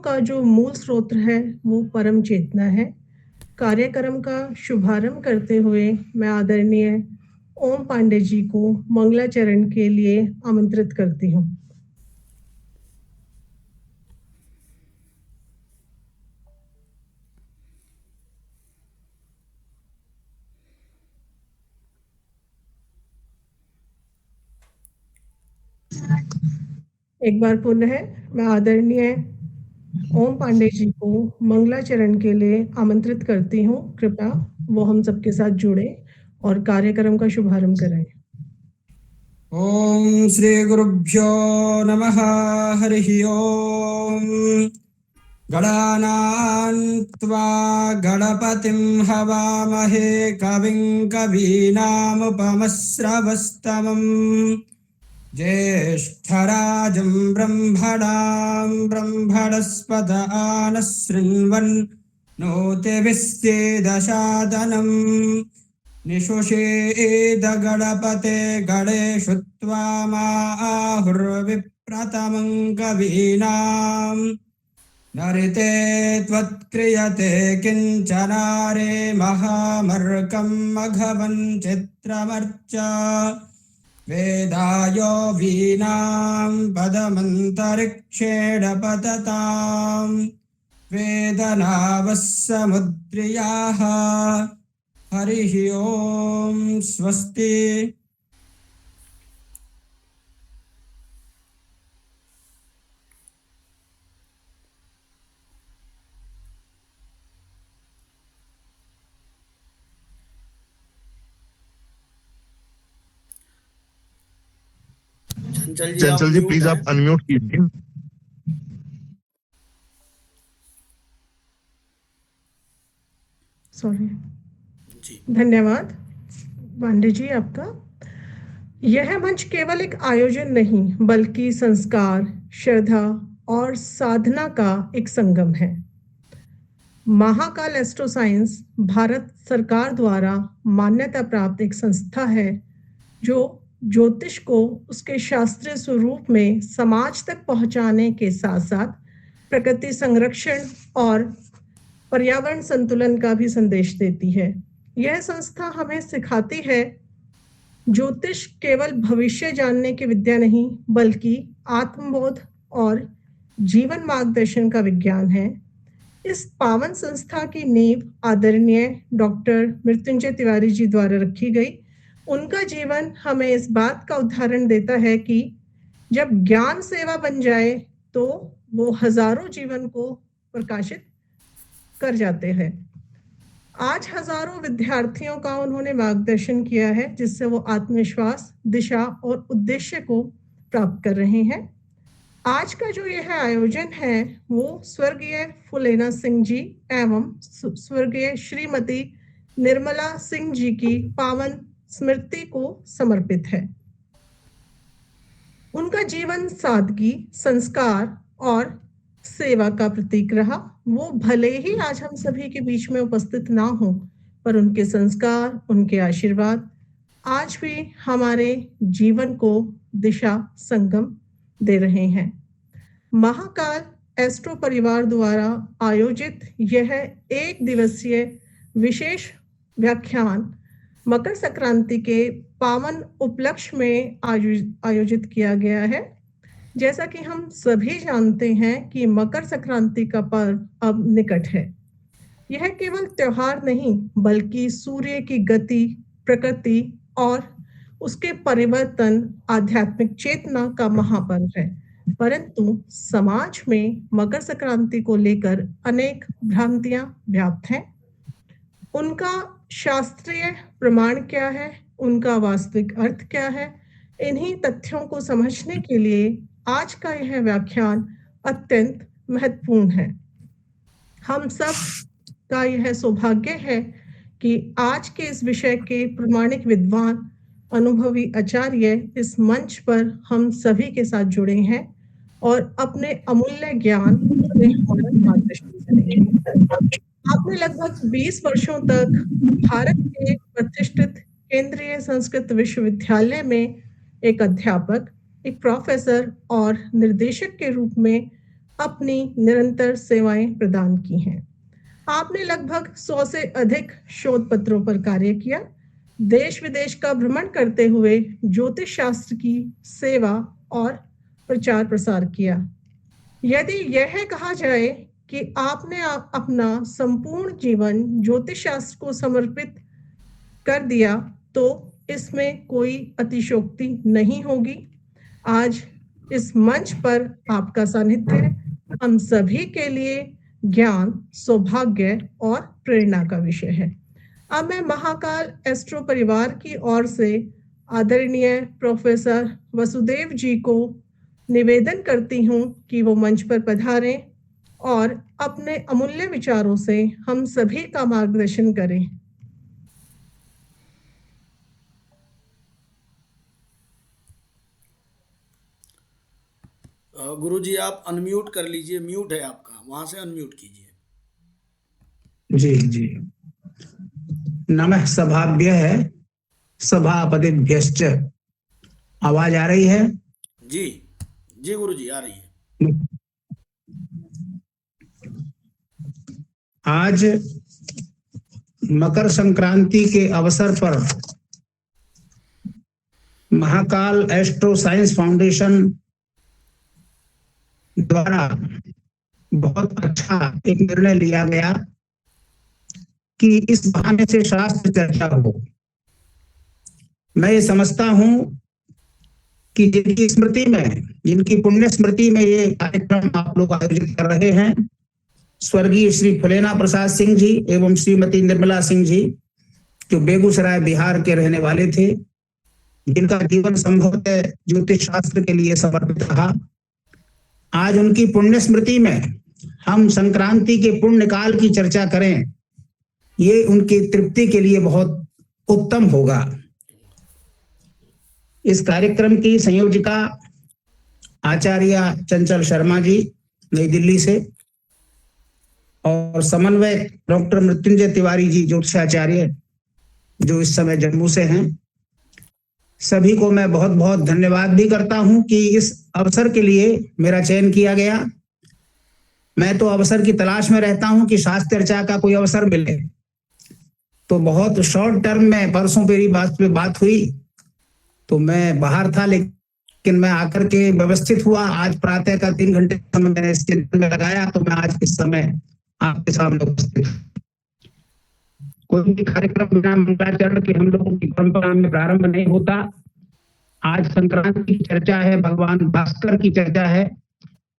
का जो मूल स्रोत है वो परम चेतना है। कार्यक्रम का शुभारंभ करते हुए मैं आदरणीय ओम पांडे जी को मंगलाचरण के लिए आमंत्रित करती हूँ। एक बार पुनः मैं आदरणीय ओम पांडे जी को मंगलाचरण के लिए आमंत्रित करती हूँ। कृपया वो हम सबके साथ जुड़े और कार्यक्रम का शुभारंभ करें। ओम श्री गुरुभ्यो नमः। हरिः ओम। गणानां त्वा गणपतिं हवामहे कविं कवीनामुपमश्रवस्तमम् ज्येष्ठराजं ब्रह्मणां ब्रह्मणस्पत आनः शृण्वन् नोतिभिस्तेदशादनम् निशुषेदगणपते गणेषु त्वामाहुर्विप्रतमं कवीनाम् नरिते त्वत्क्रियते किञ्चनारे महामर्कं मघवन् चित्रमर्च वेदायो वीणां पदमन्तरिक्षेण पततां वेदनावः समुद्रियाः। हरिः ओम। स्वस्ति। चंचल जी प्लीज आप अनम्यूट कीजिए। सॉरी। धन्यवाद पांडे जी आपका। यह मंच केवल एक आयोजन नहीं बल्कि संस्कार, श्रद्धा और साधना का एक संगम है। महाकाल एस्ट्रो साइंस भारत सरकार द्वारा मान्यता प्राप्त एक संस्था है जो ज्योतिष को उसके शास्त्रीय स्वरूप में समाज तक पहुंचाने के साथ साथ प्रकृति संरक्षण और पर्यावरण संतुलन का भी संदेश देती है। यह संस्था हमें सिखाती है ज्योतिष केवल भविष्य जानने की विद्या नहीं बल्कि आत्मबोध और जीवन मार्गदर्शन का विज्ञान है। इस पावन संस्था की नींव आदरणीय डॉक्टर मृत्युंजय तिवारी जी द्वारा रखी गई। उनका जीवन हमें इस बात का उदाहरण देता है कि जब ज्ञान सेवा बन जाए तो वो हजारों जीवन को प्रकाशित कर जाते हैं। आज हजारों विद्यार्थियों का उन्होंने मार्गदर्शन किया है जिससे वो आत्मविश्वास, दिशा और उद्देश्य को प्राप्त कर रहे हैं। आज का जो यह आयोजन है वो स्वर्गीय फुलेना सिंह जी एवं स्वर्गीय श्रीमती निर्मला सिंह जी की पावन स्मृति को समर्पित है। उनका जीवन सादगी, संस्कार और सेवा का प्रतीक रहा। वो भले ही आज हम सभी के बीच में उपस्थित ना हो पर उनके संस्कार, उनके आशीर्वाद आज भी हमारे जीवन को दिशा संगम दे रहे हैं। महाकाल एस्ट्रो परिवार द्वारा आयोजित यह एक दिवसीय विशेष व्याख्यान मकर संक्रांति के पावन उपलक्ष्य में आयोजित किया गया है। जैसा कि हम सभी जानते हैं कि मकर संक्रांति का पर्व अब निकट है। यह केवल त्योहार नहीं बल्कि सूर्य की गति, प्रकृति और उसके परिवर्तन, आध्यात्मिक चेतना का महापर्व है। परंतु समाज में मकर संक्रांति को लेकर अनेक भ्रांतियां व्याप्त हैं। उनका शास्त्रीय प्रमाण क्या है, उनका वास्तविक अर्थ क्या है, इन्हीं तथ्यों को समझने के लिए आज का यह व्याख्यान अत्यंत महत्वपूर्ण है। हम सब का यह सौभाग्य है कि आज के इस विषय के प्रमाणिक विद्वान, अनुभवी आचार्य इस मंच पर हम सभी के साथ जुड़े हैं और अपने अमूल्य ज्ञान से हमारा मार्गदर्शन करेंगे। आपने लगभग 20 वर्षों तक भारत के प्रतिष्ठित केंद्रीय संस्कृत विश्वविद्यालय में एक अध्यापक, एक प्रोफेसर और निर्देशक के रूप में अपनी निरंतर सेवाएं प्रदान की हैं। आपने लगभग 100 से अधिक शोध पत्रों पर कार्य किया, देश विदेश का भ्रमण करते हुए ज्योतिष शास्त्र की सेवा और प्रचार प्रसार किया। यदि यह कहा जाए कि आपने अपना संपूर्ण जीवन ज्योतिष शास्त्र को समर्पित कर दिया, तो इसमें कोई अतिशयोक्ति नहीं होगी। आज इस मंच पर आपका सानिध्य हम सभी के लिए ज्ञान, सौभाग्य और प्रेरणा का विषय है। अब मैं महाकाल एस्ट्रो परिवार की ओर से आदरणीय प्रोफेसर वसुदेव जी को निवेदन करती हूँ कि वो मंच पर पधारें और अपने अमूल्य विचारों से हम सभी का मार्गदर्शन करें। गुरुजी आप अनम्यूट कर लीजिए, म्यूट है आपका, वहां से अनम्यूट कीजिए। जी जी, नमः सभाभ्यः सभापतिभ्यश्च। आवाज आ रही है? जी जी गुरुजी आ रही है। आज मकर संक्रांति के अवसर पर महाकाल एस्ट्रो साइंस फाउंडेशन द्वारा बहुत अच्छा एक निर्णय लिया गया कि इस बहाने से शास्त्र चर्चा हो। मैं ये समझता हूं कि जिनकी स्मृति में, जिनकी पुण्य स्मृति में ये कार्यक्रम आप लोग आयोजित कर रहे हैं, स्वर्गीय श्री फुलेना प्रसाद सिंह जी एवं श्रीमती निर्मला सिंह जी, जो बेगूसराय बिहार के रहने वाले थे, जिनका जीवन संभवतः ज्योतिष शास्त्र के लिए समर्पित रहा। आज उनकी पुण्य स्मृति में हम संक्रांति के पुण्य काल की चर्चा करें, ये उनकी तृप्ति के लिए बहुत उत्तम होगा। इस कार्यक्रम की संयोजिका आचार्य चंचल शर्मा जी नई दिल्ली से और समन्वयक डॉक्टर मृत्युंजय तिवारी जी ज्योतिषाचार्य जो इस समय जम्मू से हैं। सभी को मैं बहुत बहुत धन्यवाद भी करता हूं कि इस अवसर के लिए मेरा चयन किया गया। मैं तो अवसर की तलाश में रहता हूं कि शास्त्र चर्चा का कोई अवसर मिले, तो बहुत शॉर्ट टर्म में परसों मेरी बात हुई तो मैं बाहर था, लेकिन मैं आकर के व्यवस्थित हुआ। आज प्रातः का 3 घंटे समय मैंने इस चिंतन में लगाया, तो मैं आज इस समय आपके सामने उपस्थित। कोई भी कार्यक्रम बिना मंगलाचरण के हम लोगों की परंपरा में प्रारंभ नहीं होता। आज संक्रांति की चर्चा है, भगवान भास्कर की चर्चा है,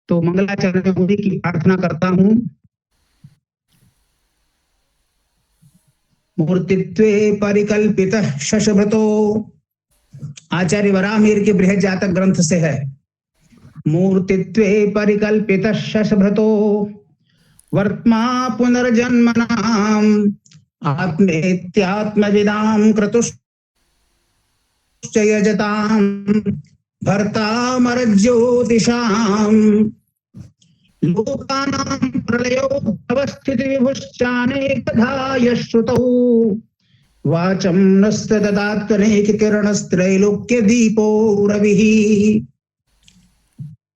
तो मंगलाचरण में की प्रार्थना करता हूं। मूर्तित्वे परिकल्पितः शशभृतो, आचार्य वराहमिहिर के बृहद जातक ग्रंथ से है। मूर्तित्वे परिकल्पितः शशभृतो वर्त्मा पुनर्जन्मनाम आत्मेत्यात्मविदां क्रतुश्च यजतां भर्तामरज्योतिषां लोकानां प्रलयो अवस्थितिविभुश्चानेकधा यश्रुतौ वाचं नस्य ददात्तनेककिरणस्त्रैलोक्य दीपो रविः।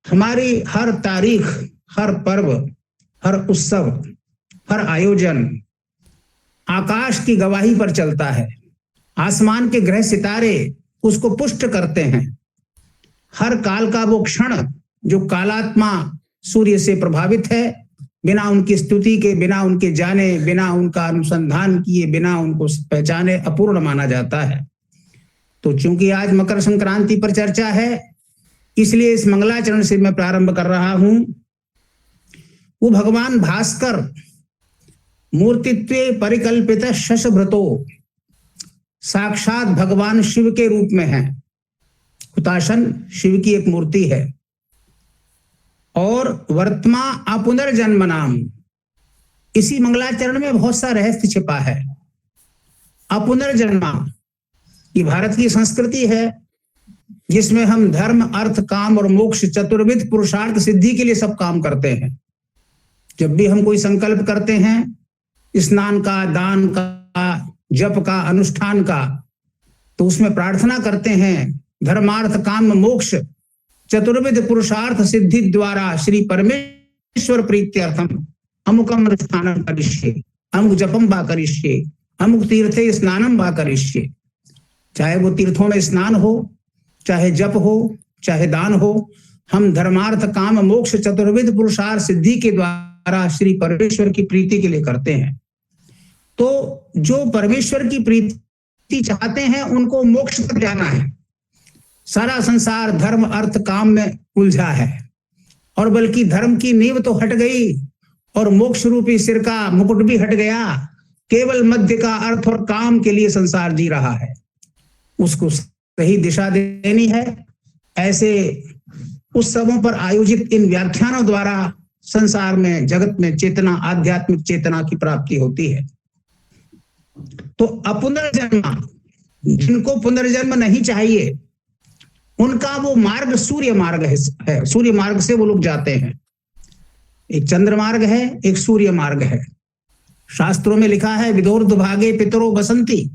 हमारी हर तारीख, हर पर्व, हर उत्सव, हर आयोजन आकाश की गवाही पर चलता है। आसमान के ग्रह सितारे उसको पुष्ट करते हैं। हर काल का वो क्षण जो कालात्मा सूर्य से प्रभावित है, बिना उनकी स्तुति के, बिना उनके जाने, बिना उनका अनुसंधान किए, बिना उनको पहचाने अपूर्ण माना जाता है। तो चूंकि आज मकर संक्रांति पर चर्चा है, इसलिए इस मंगलाचरण से मैं प्रारंभ कर रहा हूं। वो भगवान भास्कर मूर्तित्वे परिकल्पित शशभृतो साक्षात भगवान शिव के रूप में है। हुताशन शिव की एक मूर्ति है। और वर्तमा अपुनर्जन्म नाम, इसी मंगलाचरण में बहुत सा रहस्य छिपा है। अपुनर्जन्मा ये भारत की संस्कृति है, जिसमें हम धर्म, अर्थ, काम और मोक्ष चतुर्विध पुरुषार्थ सिद्धि के लिए सब काम करते हैं। जब भी हम कोई संकल्प करते हैं, स्नान का, दान का, जप का, अनुष्ठान का, तो उसमें प्रार्थना करते हैं धर्मार्थ काम मोक्ष चतुर्विध पुरुषार्थ सिद्धि द्वारा श्री परमेश्वर परमेश्वर प्रीत्यर्थम अमुकम अनुष्ठानम करिष्ये, अमुक जपम वा करिष्ये, अमुक तीर्थे स्नानम वा करिष्ये। चाहे वो तीर्थों में स्नान हो, चाहे जप हो, चाहे दान हो, हम धर्मार्थ काम मोक्ष चतुर्विध पुरुषार्थ सिद्धि के द्वारा श्री परमेश्वर की प्रीति के लिए करते हैं। तो जो परमेश्वर की प्रीति चाहते हैं उनको मोक्ष तक जाना है। सारा संसार धर्म अर्थ काम में उलझा है, और बल्कि धर्म की नींव तो हट गई और मोक्ष रूपी सिर का मुकुट भी हट गया। केवल मध्य का अर्थ और काम के लिए संसार जी रहा है, उसको सही दिशा देनी है। ऐसे उत्सवों पर आयोजित इन व्याख्यानों द्वारा संसार में, जगत में चेतना, आध्यात्मिक चेतना की प्राप्ति होती है। तो अपुनर्जन्म, जिनको पुनर्जन्म नहीं चाहिए, उनका वो मार्ग सूर्य मार्ग है। सूर्य मार्ग से वो लोग जाते हैं। एक चंद्र मार्ग है, एक सूर्य मार्ग है। शास्त्रों में लिखा है विदोर्ध भागे पितरो बसंती,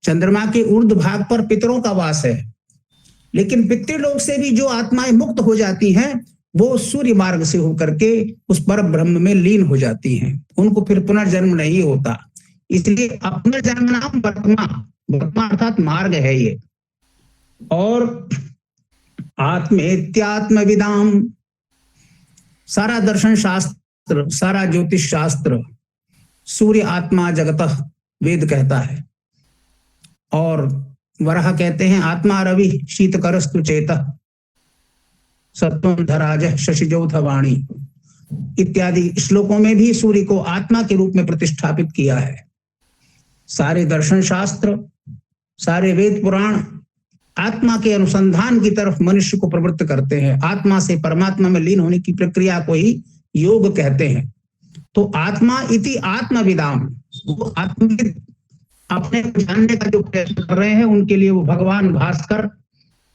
चंद्रमा के ऊर्ध्व भाग पर पितरों का वास है। लेकिन पितृलोक से भी जो आत्माएं मुक्त हो जाती हैं, वो सूर्य मार्ग से होकर के उस पर ब्रह्म में लीन हो जाती हैं। उनको फिर पुनर्जन्म नहीं होता। इसलिए पुनर्जन्म नाम वर्तमान अर्थात मार्ग है ये। और आत्मेत्यात्म विदाम, सारा दर्शन शास्त्र, सारा ज्योतिष शास्त्र सूर्य आत्मा जगतः वेद कहता है। और वराह कहते हैं आत्मा रवि शीतकरस्तु चेतः सत्वं धराज शशिजौथ वाणी इत्यादि श्लोकों में भी सूर्य को आत्मा के रूप में प्रतिष्ठापित किया है। सारे दर्शन शास्त्र, सारे वेद पुराण आत्मा के अनुसंधान की तरफ मनुष्य को प्रवृत्त करते हैं। आत्मा से परमात्मा में लीन होने की प्रक्रिया को ही योग कहते हैं। तो आत्मा इति आत्मविदाम, वो आत्मविद अपने जानने का जो प्रयत्न कर रहे हैं, उनके लिए वो भगवान भास्कर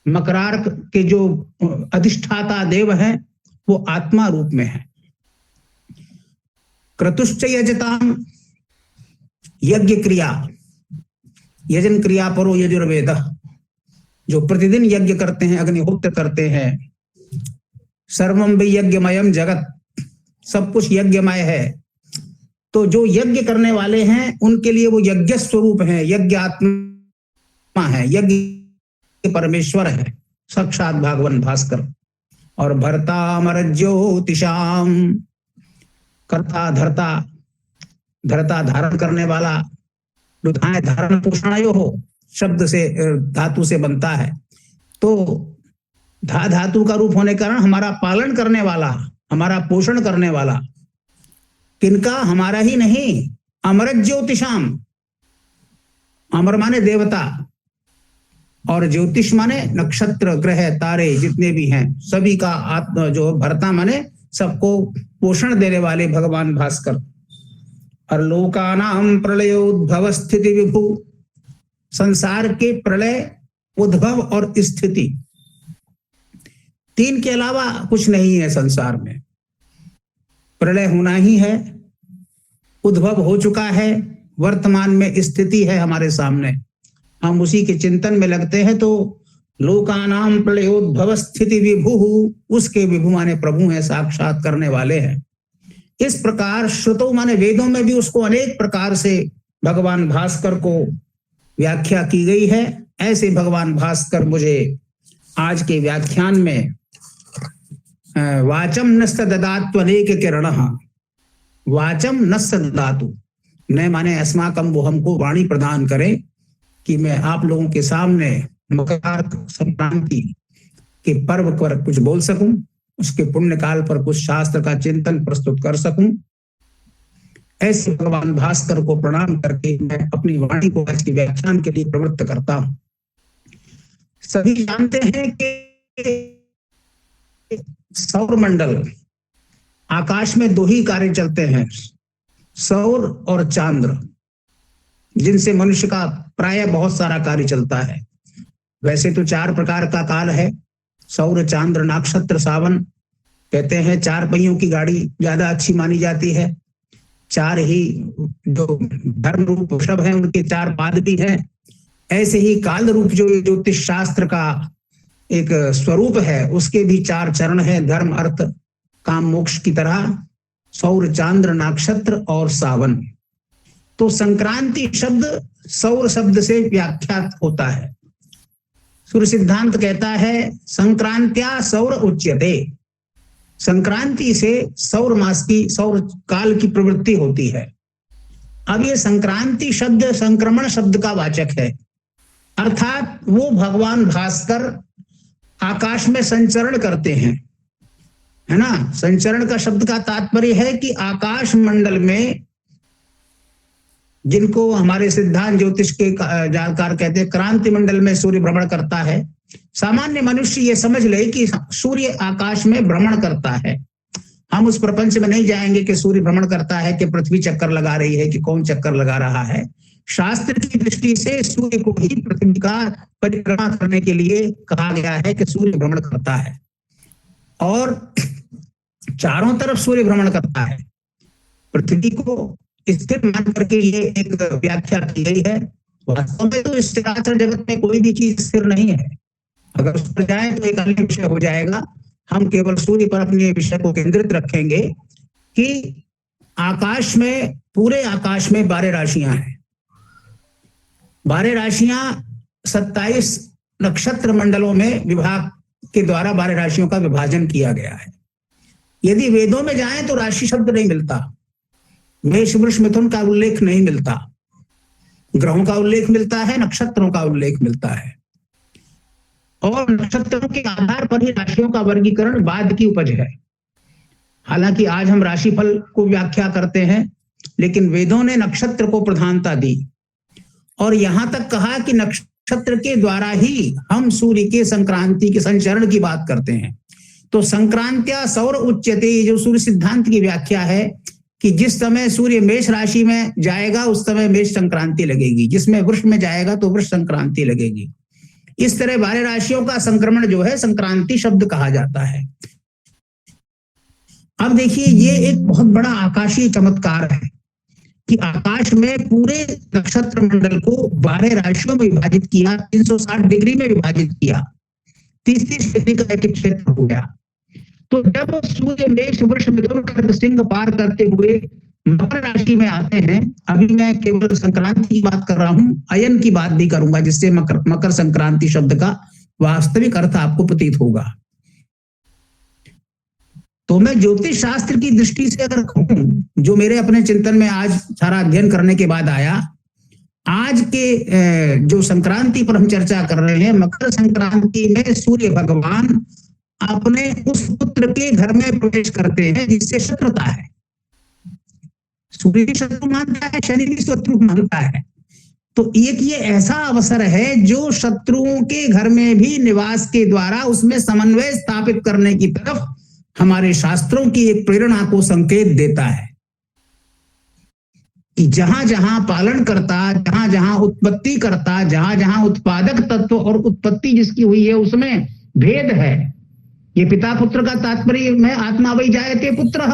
मकरार्क के जो अधिष्ठाता देव हैं, वो आत्मा रूप में है। क्रतुश्च यजताम, यज्ञ क्रिया, यजन क्रिया परो यजुर्वेद, जो प्रतिदिन यज्ञ करते हैं, अग्निहोत्र करते हैं। सर्वम भी यज्ञमयम जगत, सब कुछ यज्ञमय है। तो जो यज्ञ करने वाले हैं उनके लिए वो यज्ञ स्वरूप है, यज्ञ आत्मा है, यज्ञ परमेश्वर है, साक्षात भगवान भास्कर। और भरता अमर ज्योतिषाम, कर्ता धरता, धरता धारण करने वाला, रुधाएं धारण पोषणायो हो शब्द से, धातु से बनता है। तो धातु का रूप होने के कारण हमारा पालन करने वाला, हमारा पोषण करने वाला, किनका? हमारा ही नहीं, अमर ज्योतिषाम, अमर माने देवता, और ज्योतिष माने नक्षत्र ग्रह तारे जितने भी हैं, सभी का आत्मा, जो भरता माने सबको पोषण देने वाले भगवान भास्कर। और लोकानाम प्रलयोद्भव स्थिति विभु, संसार के प्रलय, उद्भव और स्थिति, तीन के अलावा कुछ नहीं है संसार में। प्रलय होना ही है, उद्भव हो चुका है, वर्तमान में स्थिति है हमारे सामने, हम उसी के चिंतन में लगते हैं। तो लोकानाम प्रलयोद्भव स्थिति विभु, उसके विभु माने प्रभु हैं, साक्षात करने वाले हैं। इस प्रकार श्रुतों माने वेदों में भी उसको अनेक प्रकार से भगवान भास्कर को व्याख्या की गई है। ऐसे भगवान भास्कर मुझे आज के व्याख्यान में वाचम नस्त ददात्वनेक किरणः, वाचम नस्त ददातु, न माने अस्माकम, वो हमको वाणी प्रदान करे कि मैं आप लोगों के सामने मकर संक्रांति के पर्व पर कुछ बोल सकूं, उसके पुण्य काल पर कुछ शास्त्र का चिंतन प्रस्तुत कर सकूं। ऐसे भगवान भास्कर को प्रणाम करके मैं अपनी वाणी को आज के व्याख्यान के लिए प्रवृत्त करता हूं। सभी जानते हैं कि सौर मंडल, आकाश में दो ही कार्य चलते हैं, सौर और चांद्र, जिनसे मनुष्य का प्राय बहुत सारा कार्य चलता है। वैसे तो चार प्रकार का काल है, सौर, चांद्र, नक्षत्र, सावन। कहते हैं चार पहियों की गाड़ी ज्यादा अच्छी मानी जाती है। चार ही जो धर्म रूप वृषभ है, उनके चार पाद भी हैं। ऐसे ही काल रूप जो ज्योतिष शास्त्र का एक स्वरूप है, उसके भी चार चरण है, धर्म, अर्थ, काम मोक्ष की तरह सौर, चांद्र, नक्षत्र और सावन। तो संक्रांति शब्द सौर शब्द से व्याख्यात होता है। सूर्य सिद्धांत कहता है संक्रांत्या सौर उच्यते, संक्रांति से सौर मास की, सौर काल की प्रवृत्ति होती है। अब ये संक्रांति शब्द संक्रमण शब्द का वाचक है, अर्थात वो भगवान भास्कर आकाश में संचरण करते हैं, है ना। संचरण का शब्द का तात्पर्य है कि आकाश मंडल में, जिनको हमारे सिद्धांत ज्योतिष के जानकार कहते हैं, क्रांति मंडल में सूर्य भ्रमण करता है। सामान्य मनुष्य ये समझ ले कि सूर्य आकाश में भ्रमण करता है। हम उस प्रपंच में नहीं जाएंगे कि सूर्य भ्रमण करता है, कि पृथ्वी चक्कर लगा रही है, कि कौन चक्कर लगा रहा है। शास्त्र की दृष्टि से सूर्य को ही पृथ्वी का परिक्रमा करने के लिए कहा गया है कि सूर्य भ्रमण करता है, और चारों तरफ सूर्य भ्रमण करता है। पृथ्वी को स्थिर मान करके ये एक व्याख्या की गई है। वास्तव में तो इस चराचर जगत में कोई भी चीज स्थिर नहीं है। अगर उस पर जाए तो एक अन्य विषय हो जाएगा। हम केवल सूर्य पर अपने विषय को केंद्रित रखेंगे कि आकाश में, पूरे आकाश में 12 राशियां हैं। 12 राशियां 27 नक्षत्र मंडलों में विभाग के द्वारा 12 राशियों का विभाजन किया गया है। यदि वेदों में जाएं तो राशि शब्द नहीं मिलता, मेष, वृष, मिथुन का उल्लेख नहीं मिलता। ग्रहों का उल्लेख मिलता है, नक्षत्रों का उल्लेख मिलता है, और नक्षत्रों के आधार पर ही राशियों का वर्गीकरण बाद की उपज है। हालांकि आज हम राशिफल को व्याख्या करते हैं, लेकिन वेदों ने नक्षत्र को प्रधानता दी और यहां तक कहा कि नक्षत्र के द्वारा ही हम सूर्य के संक्रांति के संचरण की बात करते हैं। तो संक्रांत्या सौर उच्यते, जो सूर्य सिद्धांत की व्याख्या है कि जिस समय सूर्य मेष राशि में जाएगा उस समय मेष संक्रांति लगेगी, जिसमें वृष में जाएगा तो वृष संक्रांति लगेगी। इस तरह 12 राशियों का संक्रमण जो है संक्रांति शब्द कहा जाता है। अब देखिए, ये एक बहुत बड़ा आकाशीय चमत्कार है कि आकाश में पूरे नक्षत्र मंडल को 12 राशियों में विभाजित किया, 360 डिग्री में विभाजित किया, 30-30 डिग्री का एक क्षेत्र हो गया। तो जब सूर्य मेष, वृष, मिथुन, कर्क, सिंह पार करते हुए मकर राशि में आते हैं, अभी मैं केवल संक्रांति की बात कर रहा हूं, अयन की बात भी करूंगा, जिससे मकर संक्रांति शब्द का वास्तविक अर्थ आपको प्रतीत होगा। तो मैं ज्योतिष शास्त्र की दृष्टि से अगर कहूं, जो मेरे अपने चिंतन में आज सारा अध्ययन करने के बाद आया, आज के जो संक्रांति पर हम चर्चा कर रहे हैं, मकर संक्रांति में सूर्य भगवान अपने उस पुत्र के घर में प्रवेश करते हैं जिससे शत्रुता है। सूर्य भी शत्रु मानता है, शनि भी शत्रु मानता है। तो एक ये ऐसा अवसर है जो शत्रुओं के घर में भी निवास के द्वारा उसमें समन्वय स्थापित करने की तरफ हमारे शास्त्रों की एक प्रेरणा को संकेत देता है कि जहां जहां पालन करता, जहां जहां उत्पत्ति करता, जहां जहां उत्पादक तत्व और उत्पत्ति जिसकी हुई है उसमें भेद है। ये पिता पुत्र का तात्पर्य में आत्मा वही जायते पुत्र,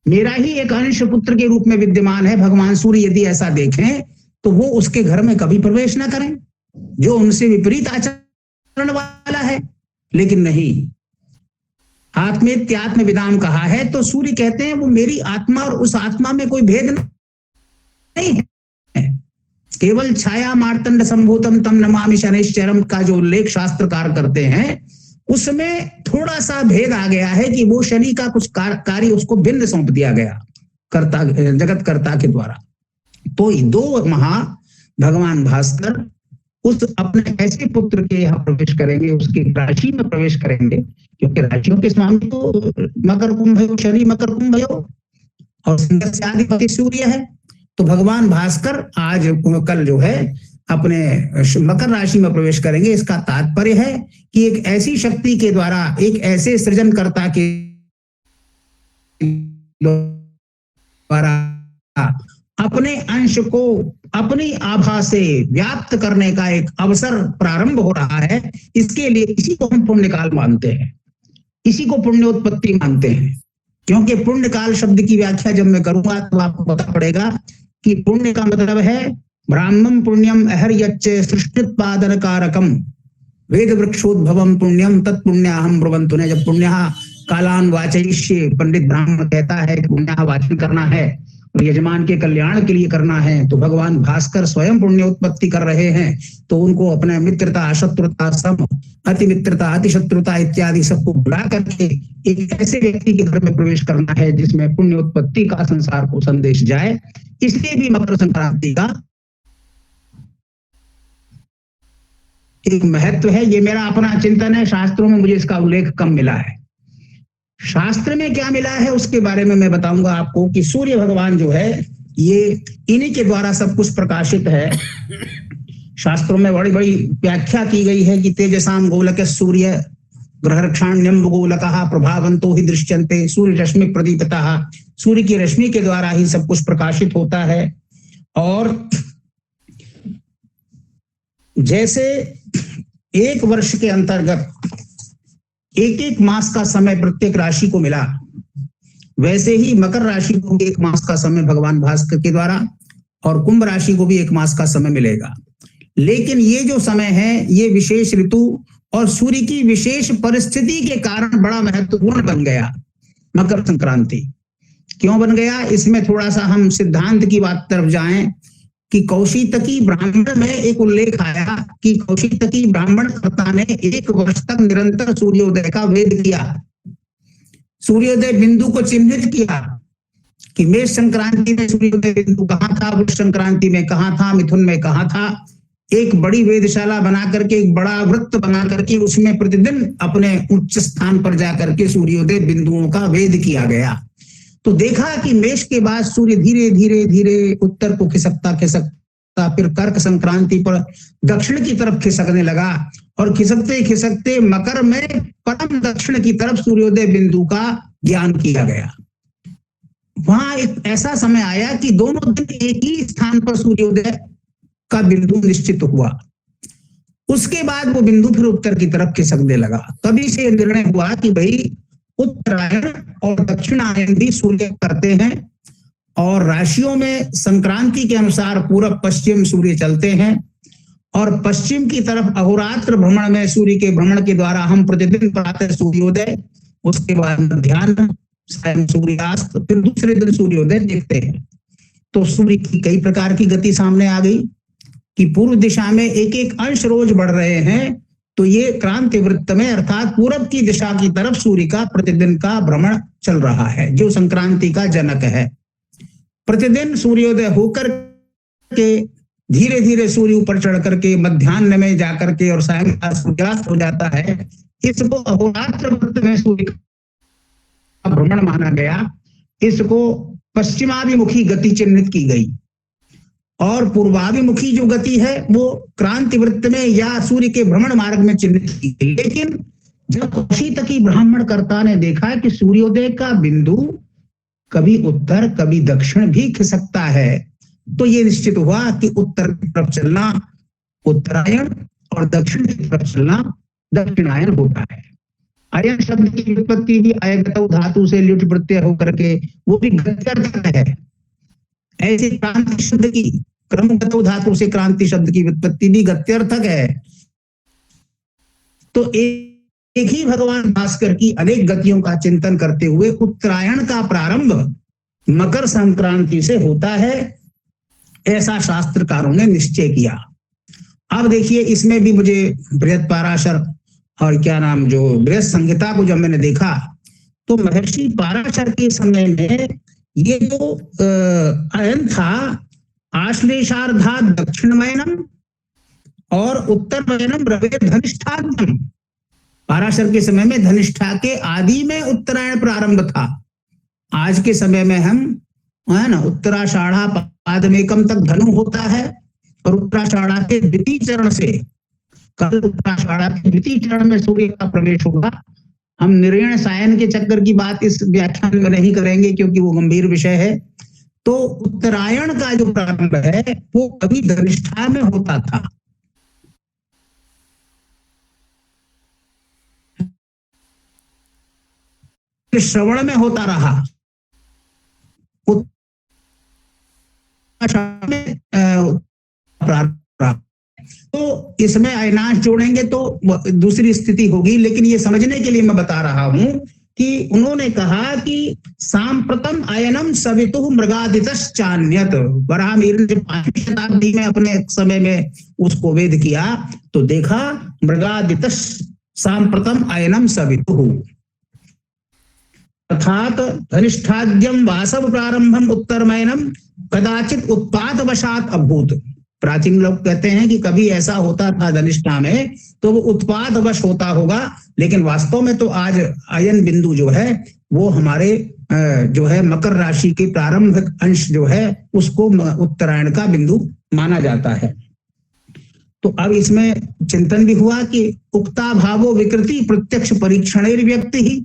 मेरा ही एक अंश पुत्र के रूप में विद्यमान है। भगवान सूर्य यदि ऐसा देखें तो वो उसके घर में कभी प्रवेश ना करें जो उनसे विपरीत आचरण वाला है, लेकिन नहीं, आत्मेत्यात्म विदाम कहा है। तो सूर्य कहते हैं वो मेरी आत्मा और उस आत्मा में कोई भेद नहीं है। केवल छाया मार्तंड संभूतम तम नमामि शनैश्चरम का जो उल्लेख शास्त्रकार करते हैं उसमें थोड़ा सा भेद आ गया है कि वो शनि का कुछ कार्य उसको भिन्न सौंप दिया गया कर्ता, जगत कर्ता के द्वारा। तो दो महा भगवान भास्कर उस अपने ऐसे पुत्र के यहाँ प्रवेश करेंगे, उसकी राशि में प्रवेश करेंगे, क्योंकि राशियों के स्वामी तो मकर कुंभ शनि मकर कुंभ और सिंह से अधिपति सूर्य है। तो भगवान भास्कर आज कल जो है अपने मकर राशि में प्रवेश करेंगे। इसका तात्पर्य है कि एक ऐसी शक्ति के द्वारा, एक ऐसे सृजनकर्ता के द्वारा अपने अंश को अपनी आभा से व्याप्त करने का एक अवसर प्रारंभ हो रहा है। इसके लिए इसी को हम पुण्यकाल मानते हैं, इसी को पुण्योत्पत्ति मानते हैं। क्योंकि पुण्यकाल शब्द की व्याख्या जब मैं करूंगा तो आपको पता पड़ेगा कि पुण्य का मतलब है ब्राह्मण पुण्यम अहर्यच्च सृष्टित्पादन कारकम वेद वृक्षोद्भवम पुण्यम तत्पुण्याहम ब्रुवन्तु ने। जब पुण्य कालान वाचयिष्ये, पंडित ब्राह्मण कहता है कि पुण्य वाचन करना है और यजमान के कल्याण के लिए करना है, तो भगवान भास्कर स्वयं पुण्य उत्पत्ति कर रहे हैं, तो उनको अपने मित्रता, शत्रुता, सम, अति मित्रता, अति शत्रुता इत्यादि सबको भुला करके एक ऐसे व्यक्ति के घर में प्रवेश करना है जिसमें पुण्य उत्पत्ति का संसार को संदेश जाए। इसलिए भी मकर संक्रांति का एक महत्व है। ये मेरा अपना चिंतन है, शास्त्रों में मुझे इसका उल्लेख कम मिला है। शास्त्र में क्या मिला है उसके बारे में मैं बताऊंगा आपको कि सूर्य भगवान जो है ये इन्हीं के द्वारा सब कुछ प्रकाशित है। शास्त्रों में बड़ी बड़ी व्याख्या की गई है कि तेजसाम गोलक सूर्य ग्रहरक्षाण्यम गोलकः प्रभावंतो ही दृश्यन्ते, सूर्य रश्मि प्रदीपतः, सूर्य की रश्मि के द्वारा ही सब कुछ प्रकाशित होता है। और जैसे एक वर्ष के अंतर्गत एक एक मास का समय प्रत्येक राशि को मिला, वैसे ही मकर राशि को भी एक मास का समय भगवान भास्कर के द्वारा और कुंभ राशि को भी एक मास का समय मिलेगा। लेकिन ये जो समय है ये विशेष ऋतु और सूर्य की विशेष परिस्थिति के कारण बड़ा महत्वपूर्ण बन गया। मकर संक्रांति क्यों बन गया, इसमें थोड़ा सा हम सिद्धांत की बात तरफ जाएं कि कौशितकी ब्राह्मण में एक उल्लेख आया कि कौशितकी ब्राह्मण कर्ता ने एक वर्ष तक निरंतर सूर्योदय का वेद किया, सूर्योदय बिंदु को चिन्हित किया कि मेष संक्रांति में सूर्योदय बिंदु कहाँ था, वृष संक्रांति में कहाँ था, मिथुन में कहाँ था। एक बड़ी वेदशाला बना करके, एक बड़ा वृत्त बना करके उसमें प्रतिदिन अपने उच्च स्थान पर जाकर के सूर्योदय बिंदुओं का वेद किया गया। तो देखा कि मेष के बाद सूर्य धीरे धीरे धीरे उत्तर को खिसकता खिसकता फिर कर्क संक्रांति पर दक्षिण की तरफ खिसकने लगा और खिसकते खिसकते मकर में परम दक्षिण की तरफ सूर्योदय बिंदु का ज्ञान किया गया। वहां एक ऐसा समय आया कि दोनों दिन एक ही स्थान पर सूर्योदय का बिंदु निश्चित हुआ। उसके बाद वो बिंदु फिर उत्तर की तरफ खिसकने लगा। तभी से निर्णय हुआ कि भाई उत्तरायण और दक्षिणायन भी सूर्य करते हैं और राशियों में संक्रांति के अनुसार पूरब पश्चिम सूर्य चलते हैं और पश्चिम की तरफ अहोरात्र भ्रमण में सूर्य के भ्रमण के द्वारा हम प्रतिदिन प्रातः सूर्योदय, उसके बाद मध्याह्न, सायं सूर्यास्त, फिर दूसरे दिन सूर्योदय देखते हैं। तो सूर्य की कई प्रकार की गति सामने आ गई कि पूर्व दिशा में एक एक अंश रोज बढ़ रहे हैं, तो ये क्रांति वृत्त में अर्थात पूरब की दिशा की तरफ सूर्य का प्रतिदिन का भ्रमण चल रहा है, जो संक्रांति का जनक है। प्रतिदिन सूर्योदय होकर के धीरे धीरे सूर्य ऊपर चढ़ करके मध्याह्न में जाकर के और सायंकाल सूर्यास्त हो जाता है। इसको अहोरात्र वृत्त में सूर्य का भ्रमण माना गया। इसको पश्चिमाभिमुखी गति चिन्हित की गई और पूर्वाभिमुखी जो गति है वो क्रांति वृत्त में या सूर्य के भ्रमण मार्ग में चिन्हित की गई। लेकिन जब कौशितकी ब्राह्मण कर्ता ने देखा कि सूर्योदय का बिंदु कभी उत्तर कभी दक्षिण भी खिसकता है, तो ये निश्चित हुआ कि उत्तर की तरफ चलना उत्तरायण और दक्षिण की तरफ चलना दक्षिणायन होता है। अयन शब्द की व्युत्पत्ति भी अयगतौ धातु से ल्युट प्रत्यय होकर के वो भी गत्यर्थक है। ऐसे क्रांति शब्द की क्रमगतौ धातु से क्रांति शब्द की व्युत्पत्ति भी गत्यर्थक है। तो एक ही भगवान भास्कर की अनेक गतियों का चिंतन करते हुए उत्तरायण का प्रारंभ मकर संक्रांति से होता है, ऐसा शास्त्रकारों ने निश्चय किया। अब देखिए इसमें भी मुझे बृहद पाराशर और क्या नाम जो बृहद संहिता को जब मैंने देखा तो महर्षि पाराशर के समय में ये जो अयन था आश्लेषार्धा दक्षिणमयनम और उत्तरमयनम रवे धनिष्ठाग्नम। पाराशर के समय में धनिष्ठा के आदि में उत्तरायण प्रारंभ था। आज के समय में हम है ना उत्तराषाढ़ा पादमेकम तक धनु होता है और उत्तराषाढ़ा के द्वितीय चरण से कल उत्तराषाढ़ा के द्वितीय चरण में सूर्य का प्रवेश होगा। हम निर्यण सायन के चक्कर की बात इस व्याख्यान में नहीं करेंगे क्योंकि वो गंभीर विषय है। तो उत्तरायण का जो प्रारंभ है वो कभी धनिष्ठा में होता था। श्रवण में होता रहा, तो इसमें अयनाश जोड़ेंगे तो दूसरी स्थिति होगी। लेकिन ये समझने के लिए मैं बता रहा हूं कि उन्होंने कहा कि सांप्रतम अयनम सवितुः मृगादितश्चान्यत। वराहमिहिर ने 5वीं शताब्दी में अपने समय में उसको वेद किया तो देखा मृगादितश् सांप्रतम अयनम सवितुः, अर्थात धनिष्ठाद्यम वासव प्रारंभम उत्तरमयनम कदाचित उत्पात वशात अभूत। प्राचीन लोग कहते हैं कि कभी ऐसा होता था धनिष्ठा में तो वो उत्पात वश होता होगा, लेकिन वास्तव में तो आज अयन बिंदु जो है वो हमारे जो है मकर राशि के प्रारंभिक अंश जो है उसको उत्तरायण का बिंदु माना जाता है। तो अब इसमें चिंतन भी हुआ कि उक्ता भावो विकृति प्रत्यक्ष परीक्षण व्यक्ति ही।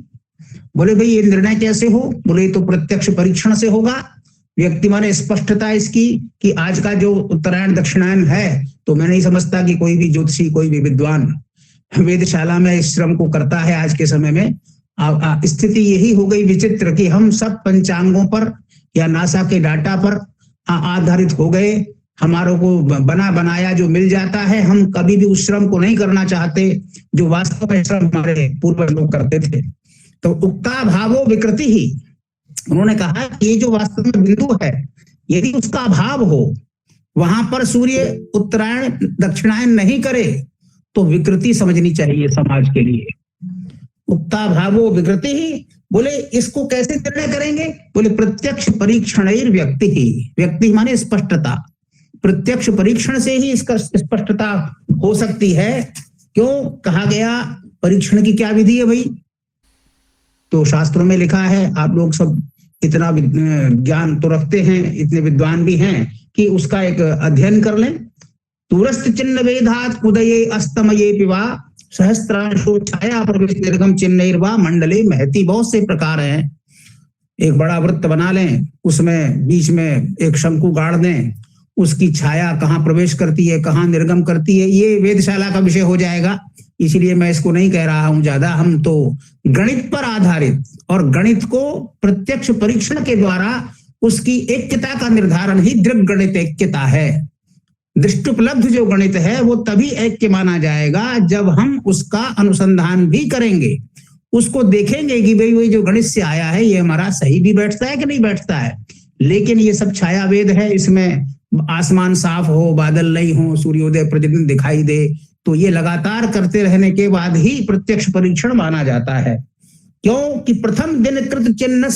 बोले भाई ये निर्णय कैसे हो? बोले तो प्रत्यक्ष परीक्षण से होगा। व्यक्ति माने स्पष्टता इसकी कि आज का जो उत्तरायण दक्षिणायन है तो मैं नहीं समझता कि कोई भी ज्योतिषी कोई भी विद्वान वेदशाला में इस श्रम को करता है आज के समय में। स्थिति यही हो गई विचित्र कि हम सब पंचांगों पर या नासा के डाटा पर आधारित हो गए। हमारों को बना बनाया जो मिल जाता है, हम कभी भी उस श्रम को नहीं करना चाहते जो वास्तव में श्रम हमारे पूर्वज लोग करते थे। तो उक्ता भावो विकृति ही, उन्होंने कहा कि ये जो वास्तव में बिंदु है यदि उसका अभाव हो, वहां पर सूर्य उत्तरायण दक्षिणायन नहीं करे तो विकृति समझनी चाहिए समाज के लिए। उक्ता भावो विकृति ही, बोले इसको कैसे निर्णय करेंगे? बोले प्रत्यक्ष परीक्षण व्यक्ति ही, व्यक्ति माने स्पष्टता, प्रत्यक्ष परीक्षण से ही इसका स्पष्टता हो सकती है। क्यों कहा गया? परीक्षण की क्या विधि है भाई? तो शास्त्रों में लिखा है, आप लोग सब इतना ज्ञान तो रखते हैं, इतने विद्वान भी हैं कि उसका एक अध्ययन कर लें। दूरस्थ चिन्ह वेदात उदये अस्तमये पिवा सहस्त्रांशो छाया प्रवेश निर्गम चिन्हैर्वा मंडले महति। बहुत से प्रकार हैं। एक बड़ा वृत्त बना लें, उसमें बीच में एक शंकु गाड़ दें, उसकी छाया कहाँ प्रवेश करती है कहाँ निर्गम करती है, ये वेदशाला का विषय हो जाएगा, इसीलिए मैं इसको नहीं कह रहा हूं ज्यादा। हम तो गणित पर आधारित और गणित को प्रत्यक्ष परीक्षण के द्वारा उसकी ऐक्यता का निर्धारण ही दृग गणित ऐक्यता है। दृष्टुपलब्ध जो गणित है वो तभी ऐक्य माना जाएगा जब हम उसका अनुसंधान भी करेंगे, उसको देखेंगे कि भाई वही जो गणित से आया है ये हमारा सही भी बैठता है कि नहीं बैठता है। लेकिन ये सब छाया वेद है, इसमें आसमान साफ हो, बादल नहीं हो, सूर्योदय प्रतिदिन दिखाई दे, तो ये लगातार करते रहने के बाद ही प्रत्यक्ष परीक्षण माना जाता है। क्यों कि प्रथम दिन कृत चिन्ह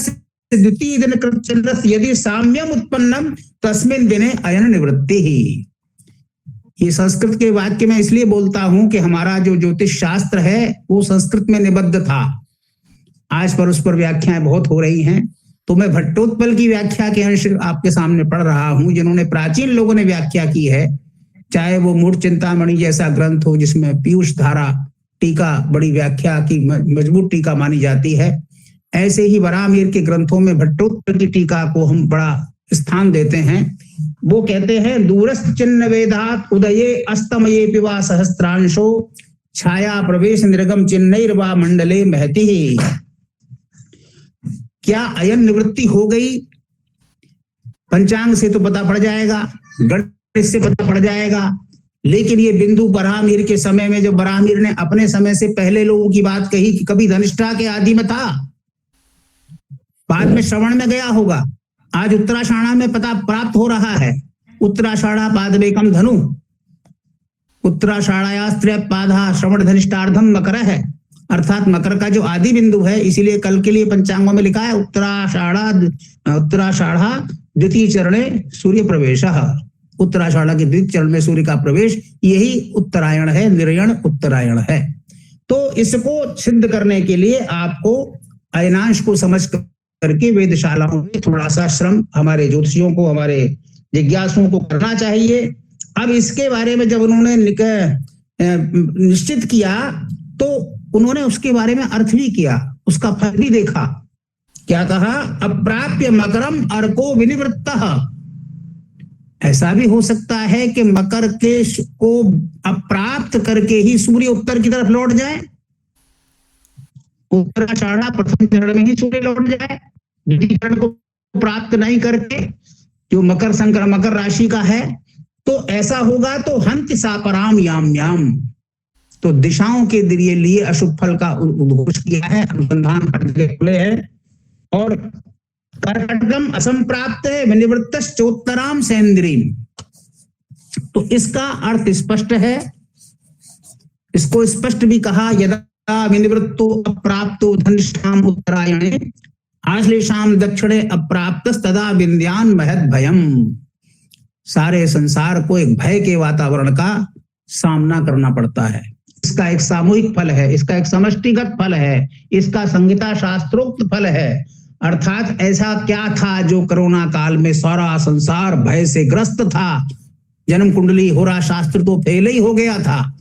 द्वितीय दिन कृत चिन्ह यदि साम्यम उत्पन्नम तस्मिन दिने अयन निवृत्ति ही। ये संस्कृत के वाक्य में इसलिए बोलता हूं कि हमारा जो ज्योतिष शास्त्र है वो संस्कृत में निबद्ध था। आज पर उस पर व्याख्याएं बहुत हो रही हैं, तो मैं भट्टोत्पल की व्याख्या के अंश आपके सामने पढ़ रहा हूं जिन्होंने प्राचीन लोगों ने व्याख्या की है। चाहे वो मूढ़ चिंतामणि जैसा ग्रंथ हो जिसमें पीयूष धारा टीका बड़ी व्याख्या की मजबूत टीका मानी जाती है, ऐसे ही वराहमिहिर के ग्रंथों में भट्टोत्पल की टीका को हम बड़ा स्थान देते हैं। वो कहते हैं दूरस्थ चिन्ह वेदात उदये अस्तमये पिवा सहस्त्रांशो छाया प्रवेश निर्गम चिन्हैर्वा मंडले महति ही। क्या अयन निवृत्ति हो गई? पंचांग से तो पता पड़ जाएगा, गणित से पता पड़ जाएगा, लेकिन ये बिंदु वराहमिहिर के समय में, जो वराहमिहिर ने अपने समय से पहले लोगों की बात कही कि कभी धनिष्ठा के आदि में था, बाद में श्रवण में गया होगा, आज उत्तराषाढ़ा में पता प्राप्त हो रहा है। उत्तराषाढ़ा पादवेकम धनु, उत्तराषाढ़ायास्त्र्य पाधा श्रवण धनिष्ठार्धम मकर है, अर्थात मकर का जो आदि बिंदु है, इसीलिए कल के लिए पंचांगों में लिखा है उत्तराषाढ़ा द्वितीय चरणे सूर्य प्रवेश। उत्तराषाढ़ा के द्वितीय चरण में सूर्य का प्रवेश, यही उत्तरायण है, निर्यण उत्तरायण है। तो इसको सिद्ध करने के लिए आपको अयनांश को समझ करके वेदशालाओं में थोड़ा सा श्रम हमारे ज्योतिषियों को, हमारे जिज्ञासुओं को करना चाहिए। अब इसके बारे में जब उन्होंने निश्चित किया तो उन्होंने उसके बारे में अर्थ भी किया, उसका फल भी देखा। क्या कहा? अप्राप्य मकरम अर्को विनिवृत्तः। ऐसा भी हो सकता है कि मकर के को अप्राप्त करके ही सूर्य उत्तर की तरफ लौट जाए, उत्तराषाढ़ा प्रथम चरण में ही सूर्य लौट जाए, द्वितीय चरण को प्राप्त नहीं करके जो मकर राशि का है। तो ऐसा होगा तो हंति सापराम याम याम, तो दिशाओं के लिए अशुभ फल का उद्घोष किया है, अनुसंधान हर जगह खुले हैं। और कर्कटकम असंप्राप्त है विनिवृत्तश्चोत्तराम सेन्द्रीम, तो इसका अर्थ स्पष्ट है। इसको स्पष्ट भी कहा, यदा विनिवृत्तो अप्राप्तो धनिष्ठाम उत्तरायणे आश्लेषाम दक्षिणे अप्राप्त तदा विन्द्यान महद भयम। सारे संसार को एक भय के वातावरण का सामना करना पड़ता है। इसका एक सामूहिक फल है, इसका एक समष्टिगत फल है, इसका संहिता शास्त्रोक्त फल है। अर्थात ऐसा क्या था जो कोरोना काल में सारा संसार भय से ग्रस्त था, जन्म कुंडली होरा शास्त्र तो फेल ही हो गया था।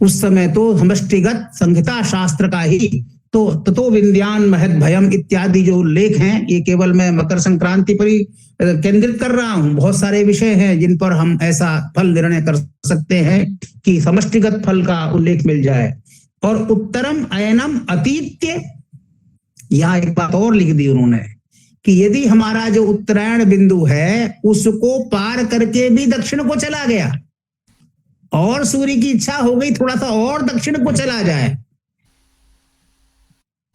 उस समय तो समष्टिगत संहिता शास्त्र का ही तो ततो विन्द्यान महद भयम इत्यादि जो उल्लेख हैं, ये केवल मैं मकर संक्रांति पर ही केंद्रित कर रहा हूं। बहुत सारे विषय हैं जिन पर हम ऐसा फल निर्णय कर सकते हैं कि समष्टिगत फल का उल्लेख मिल जाए। और उत्तरम अयनम अतीत्य, यहां एक बात और लिख दी उन्होंने कि यदि हमारा जो उत्तरायण बिंदु है उसको पार करके भी दक्षिण को चला गया और सूर्य की इच्छा हो गई थोड़ा सा और दक्षिण को चला जाए,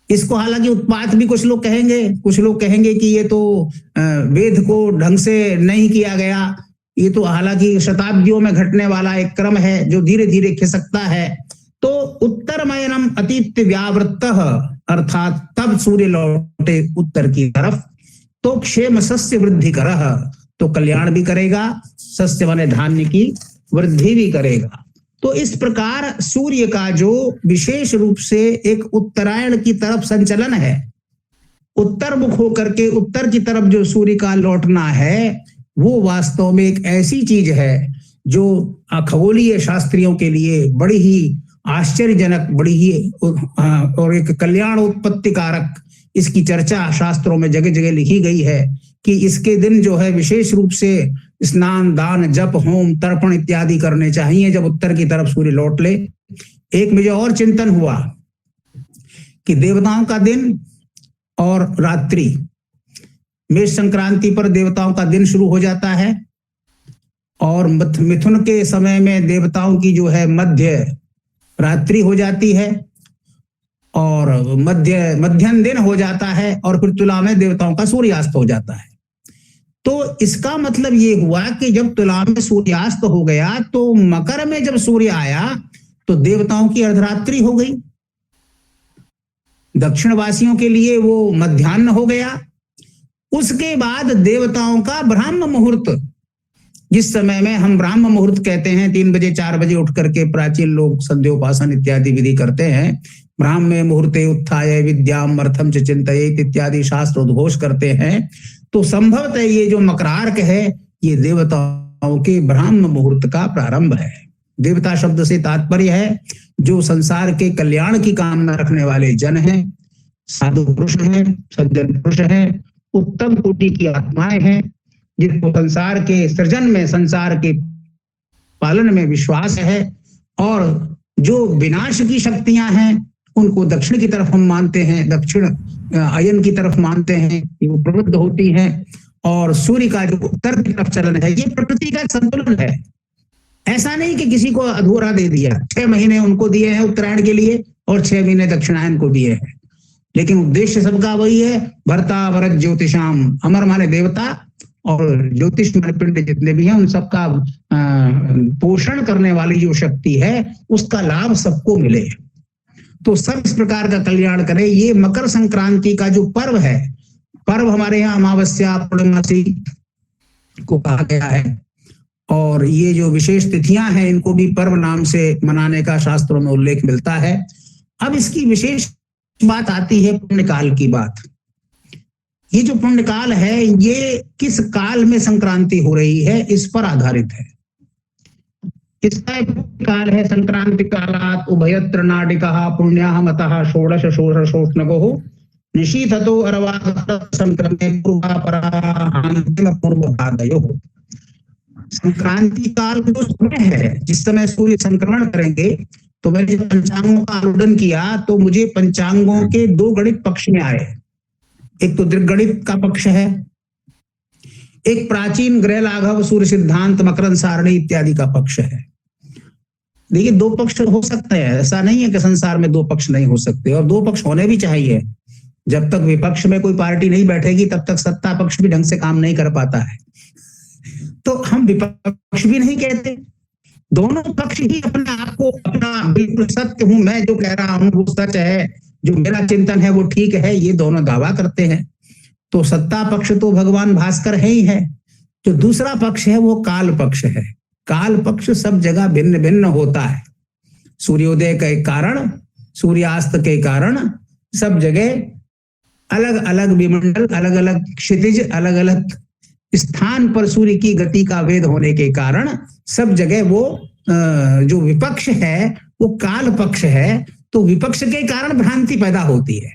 इसको हालांकि उत्पात भी कुछ लोग कहेंगे कि ये तो वेद को ढंग से नहीं किया गया, ये तो हालांकि शताब्दियों में घटने वाला एक क्रम है जो धीरे धीरे खिसकता है। तो उत्तरमयनम अतीत व्यावृत्त, अर्थात तब सूर्य लौटे उत्तर की तरफ, तो क्षेम सस्य वृद्धि करह, तो कल्याण भी करेगा, सस्य माने धान्य की वृद्धि भी करेगा। तो इस प्रकार सूर्य का जो विशेष रूप से एक उत्तरायण की तरफ संचलन है, उत्तर मुख होकर के उत्तर की तरफ जो सूर्य का लौटना है, वो वास्तव में एक ऐसी चीज है जो खगोलीय शास्त्रियों के लिए बड़ी ही आश्चर्यजनक, बड़ी ही और एक कल्याण उत्पत्ति कारक, इसकी चर्चा शास्त्रों में जगह जगह लिखी गई है कि इसके दिन जो है विशेष रूप से स्नान, दान, जप, होम, तर्पण इत्यादि करने चाहिए जब उत्तर की तरफ सूर्य लौट ले। एक मुझे और चिंतन हुआ कि देवताओं का दिन और रात्रि, मेष संक्रांति पर देवताओं का दिन शुरू हो जाता है और मिथुन के समय में देवताओं की जो है मध्य रात्रि हो जाती है और मध्यम दिन हो जाता है और फिर तुला में देवताओं का सूर्यास्त हो जाता है। तो इसका मतलब ये हुआ कि जब तुला में सूर्यास्त हो गया तो मकर में जब सूर्य आया तो देवताओं की अर्धरात्रि हो गई, दक्षिणवासियों के लिए वो मध्याह्न हो गया। उसके बाद देवताओं का ब्राह्म मुहूर्त, जिस समय में हम ब्राह्म मुहूर्त कहते हैं, 3 बजे 4 बजे उठ करके प्राचीन लोग संध्योपासन इत्यादि विधि करते हैं। ब्राह्मे मुहूर्ते उत्थाय विद्याम अर्थम च चिंतयेत इत्यादि शास्त्र उद्घोष करते हैं। तो संभवतः ये जो मकरार्क है ये देवताओं के ब्राह्म मुहूर्त का प्रारंभ है। देवता शब्द से तात्पर्य है जो संसार के कल्याण की कामना रखने वाले जन हैं, साधु पुरुष हैं, सज्जन पुरुष हैं, उत्तम कोटि की आत्माएं हैं, जिनको संसार के सृजन में, संसार के पालन में विश्वास है। और जो विनाश की शक्तियां हैं उनको दक्षिण की तरफ हम मानते हैं, दक्षिण अयन की तरफ मानते हैं, वो प्रवृत्त होती हैं। और सूर्य का जो उत्तर की तरफ चलन है ये प्रकृति का संतुलन है। ऐसा नहीं कि किसी को अधूरा दे दिया, 6 महीने उनको दिए हैं उत्तरायण के लिए और 6 महीने दक्षिणायन को दिए हैं, लेकिन उद्देश्य सबका वही है, भर्ता वरद ज्योतिषाम, अमर माने देवता और ज्योतिष माने पिंड जितने भी हैं उन सबका पोषण करने वाली जो शक्ति है उसका लाभ सबको मिले। तो सब इस प्रकार का कल्याण करे। ये मकर संक्रांति का जो पर्व है, पर्व हमारे यहाँ अमावस्या पूर्णिमासी को कहा गया है और ये जो विशेष तिथियां हैं इनको भी पर्व नाम से मनाने का शास्त्रों में उल्लेख मिलता है। अब इसकी विशेष बात आती है पुण्यकाल की बात। ये जो पुण्यकाल है ये किस काल में संक्रांति हो रही है इस पर आधारित है। इसका एक काल है संक्रांति कालात उभयत्र नाडिका पुण्याह मतः षोडश शोषणगो निशीथतो अरवागत संक्रमे पूर्वापरा अंतिम पूर्व भागयो। संक्रांति काल जो समय है, जिस समय सूर्य संक्रमण करेंगे, तो मैंने जब पंचांगों का आरूढ़न किया तो मुझे पंचांगों के 2 गणित पक्ष में आए। एक तो दृगणित का पक्ष है, एक प्राचीन ग्रह लाघव सूर्य सिद्धांत मकरंद सारणी इत्यादि का पक्ष है। देखिए, दो पक्ष हो सकते हैं, ऐसा नहीं है कि संसार में दो पक्ष नहीं हो सकते, और दो पक्ष होने भी चाहिए। जब तक विपक्ष में कोई पार्टी नहीं बैठेगी तब तक सत्ता पक्ष भी ढंग से काम नहीं कर पाता है। तो हम विपक्ष भी नहीं कहते, दोनों पक्ष ही अपने आप को अपना बिल्कुल सत्य हूं, मैं जो कह रहा हूं वो सच है, जो मेरा चिंतन है वो ठीक है, ये दोनों दावा करते हैं। तो सत्ता पक्ष तो भगवान भास्कर है ही है। जो दूसरा पक्ष है वो काल पक्ष है। काल पक्ष सब जगह भिन्न भिन्न होता है। सूर्योदय के कारण, सूर्यास्त के कारण सब जगह अलग अलग विमंडल, अलग अलग क्षितिज, अलग अलग स्थान पर सूर्य की गति का भेद होने के कारण सब जगह वो जो विपक्ष है वो काल पक्ष है। तो विपक्ष के कारण भ्रांति पैदा होती है।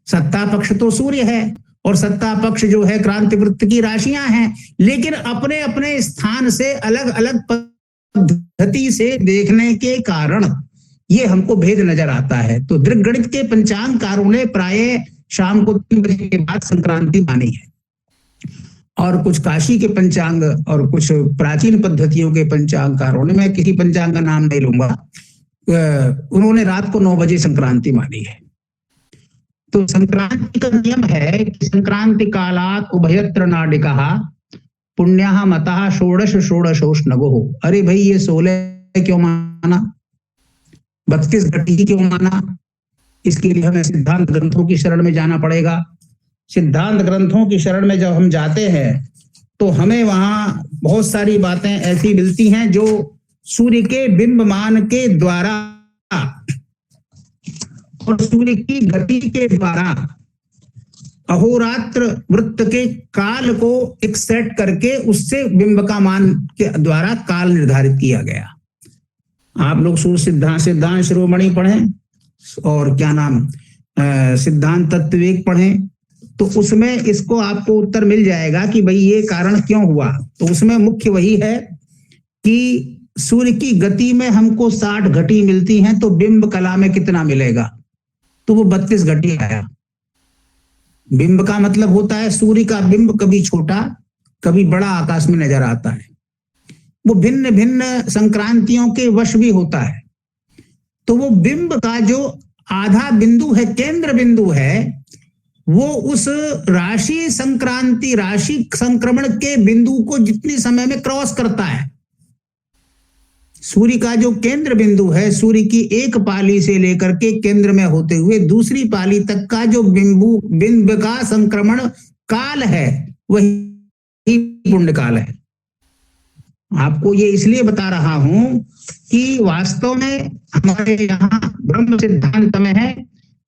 सत्ता पक्ष तो सूर्य है और सत्ता पक्ष जो है क्रांति वृत्त की राशियां हैं, लेकिन अपने अपने स्थान से अलग अलग पद्धति से देखने के कारण ये हमको भेद नजर आता है। तो दृग्गणित के पंचांगकारों ने प्राय शाम को 3 बजे के बाद संक्रांति मानी है, और कुछ काशी के पंचांग और कुछ प्राचीन पद्धतियों के पंचांगकारों ने, मैं किसी पंचांग का नाम नहीं लूंगा, उन्होंने रात को 9 बजे संक्रांति मानी है। तो संक्रांति का नियम है कि संक्रांति कालात उभयत्र नाडिका पुण्यः मतः षोडश षोडशोष्णगो। अरे भाई, ये 16 क्यों माना, 32 घटी क्यों माना? इसके लिए हमें सिद्धांत ग्रंथों की शरण में जाना पड़ेगा। सिद्धांत ग्रंथों की शरण में जब हम जाते हैं तो हमें वहां बहुत सारी बातें ऐसी मिलती हैं जो सूर्य के बिंबमान के द्वारा और सूर्य की गति के द्वारा अहोरात्र वृत्त के काल को एक सेट करके उससे बिंब का मान के द्वारा काल निर्धारित किया गया। आप लोग सूर्य सिद्धांत शिरोमणि पढ़ें और क्या नाम सिद्धांत तत्विक पढ़ें, तो उसमें इसको आपको उत्तर मिल जाएगा कि भाई ये कारण क्यों हुआ। तो उसमें मुख्य वही है कि सूर्य की गति में हमको 60 घटी मिलती हैं, तो बिंब कला में कितना मिलेगा? तो वो 32 घटी आया। बिंब का मतलब होता है सूर्य का बिंब कभी छोटा कभी बड़ा आकाश में नजर आता है। वो भिन्न भिन्न संक्रांतियों के वश भी होता है। तो वो बिंब का जो आधा बिंदु है, केंद्र बिंदु है, वो उस राशि संक्रांति, राशि संक्रमण के बिंदु को जितनी समय में क्रॉस करता है, सूर्य का जो केंद्र बिंदु है, सूर्य की एक पाली से लेकर के केंद्र में होते हुए दूसरी पाली तक का जो बिंब का संक्रमण काल है, वही पुण्य काल है। आपको ये इसलिए बता रहा हूं कि वास्तव में हमारे यहाँ ब्रह्म सिद्धांत में है,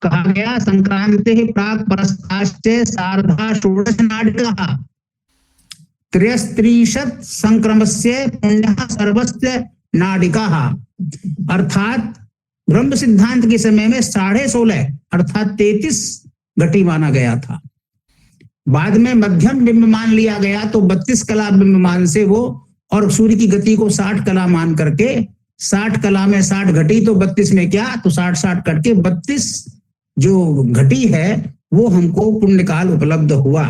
कहा गया संक्रांति प्राक परस्ताश्चे सार्धा षोडश नाडिका त्रयस्त्रिशत संक्रमस्य पुण्यः सर्वस्य नाडिका। अर्थात ब्रह्म सिद्धांत के समय में 16.5 अर्थात 33 घटी माना गया था। बाद में मध्यम बिंब मान लिया गया, तो 32 कला बिंब मान से वो, और सूर्य की गति को 60 कला मान करके 60 कला में 60 घटी, तो 32 में क्या, तो 60 करके 32 जो घटी है वो हमको पुण्यकाल उपलब्ध हुआ।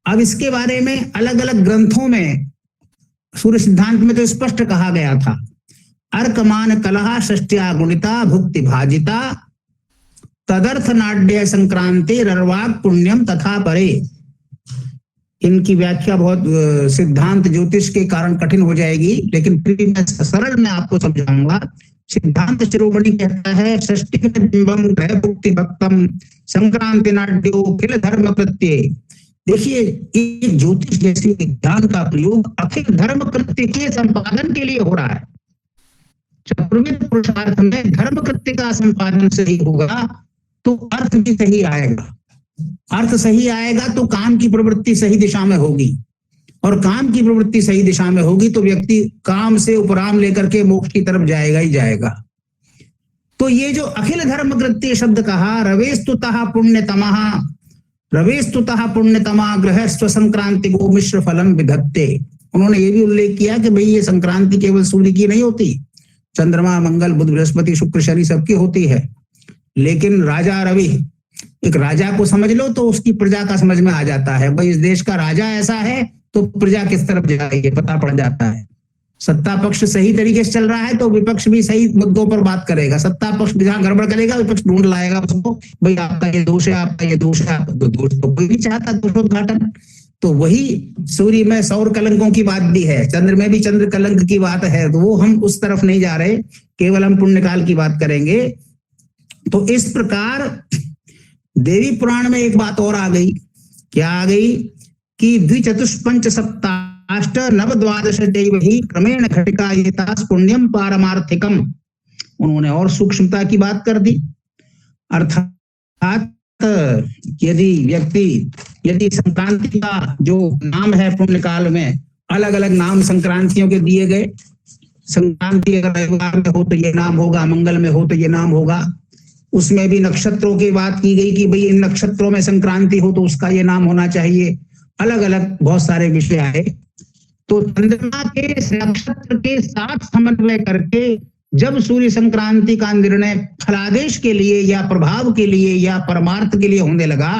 अब इसके बारे में अलग अलग ग्रंथों में, सूर्य सिद्धांत में तो स्पष्ट कहा गया था, अर्कमान कलह षष्ट्या गुणिता भुक्ति भाजिता तदर्थ नाड्य संक्रांति रर्वाक पुण्यम तथा परे। इनकी व्याख्या बहुत सिद्धांत ज्योतिष के कारण कठिन हो जाएगी, लेकिन फिर मैं सरल में आपको समझाऊंगा। सिद्धांत शिरोमणि कहता है षष्टि बिंबम ग्रह भुक्ति भक्तम संक्रांति नाड्यो खिल धर्म कृत्य। देखिए, एक ज्योतिष जैसी विज्ञान का प्रयोग अखिल धर्म कृत्य के संपादन के लिए हो रहा है। चतुर्विध पुरुषार्थ में धर्म कृत्य का संपादन सही होगा तो अर्थ भी सही आएगा। अर्थ सही आएगा तो काम की प्रवृत्ति सही दिशा में होगी, और काम की प्रवृत्ति सही दिशा में होगी तो व्यक्ति काम से उपराम लेकर के मोक्ष की तरफ जाएगा ही जाएगा। तो ये जो अखिल धर्म कृत्य शब्द कहा, रवेस्तुतः पुण्यतमः, रवेस्तुतः पुण्यतमा ग्रह स्वसंक्रांति को मिश्र फलम विधत्ते। उन्होंने ये भी उल्लेख किया कि भाई ये संक्रांति केवल सूर्य की नहीं होती, चंद्रमा, मंगल, बुध, बृहस्पति, शुक्र, शनि सबकी होती है। लेकिन राजा रवि, एक राजा को समझ लो तो उसकी प्रजा का समझ में आ जाता है, भाई इस देश का राजा ऐसा है तो प्रजा किस तरफ जाएगी पता पड़ जाता है। सत्ता पक्ष सही तरीके से चल रहा है तो विपक्ष भी सही मुद्दों पर बात करेगा, सत्ता पक्ष जहां गड़बड़ करेगा विपक्ष ढूंढ लाएगा उसको, भाई आपका ये दोष है, आपका ये दोष है, आपका दोष तो कोई नहीं चाहता दोषोद्घाटन। तो वही सूर्य में सौर कलंकों की बात भी है, चंद्र में भी चंद्र कलंक की बात है, तो वो हम उस तरफ नहीं जा रहे, केवल हम पुण्यकाल की बात करेंगे। तो इस प्रकार देवी पुराण में एक बात और आ गई, क्या आ गई कि द्विचतुष्पंच सप्ताष्ट नव द्वादश ही क्रमेण घटिका येतास पुण्यम पारमार्थिकम। उन्होंने और सूक्ष्मता की बात कर दी, अर्थात यदि संक्रांति का जो नाम है पुण्यकाल में अलग अलग नाम संक्रांतियों के दिए गए, संक्रांति अगर रविवार में हो तो ये नाम होगा, मंगल में हो तो ये नाम होगा, उसमें भी नक्षत्रों की बात की गई कि भाई इन नक्षत्रों में संक्रांति हो तो उसका ये नाम होना चाहिए, अलग अलग बहुत सारे विषय आए। तो चंद्रमा के नक्षत्र के साथ समन्वय करके जब सूर्य संक्रांति का निर्णय फलादेश के लिए या प्रभाव के लिए या परमार्थ के लिए होने लगा,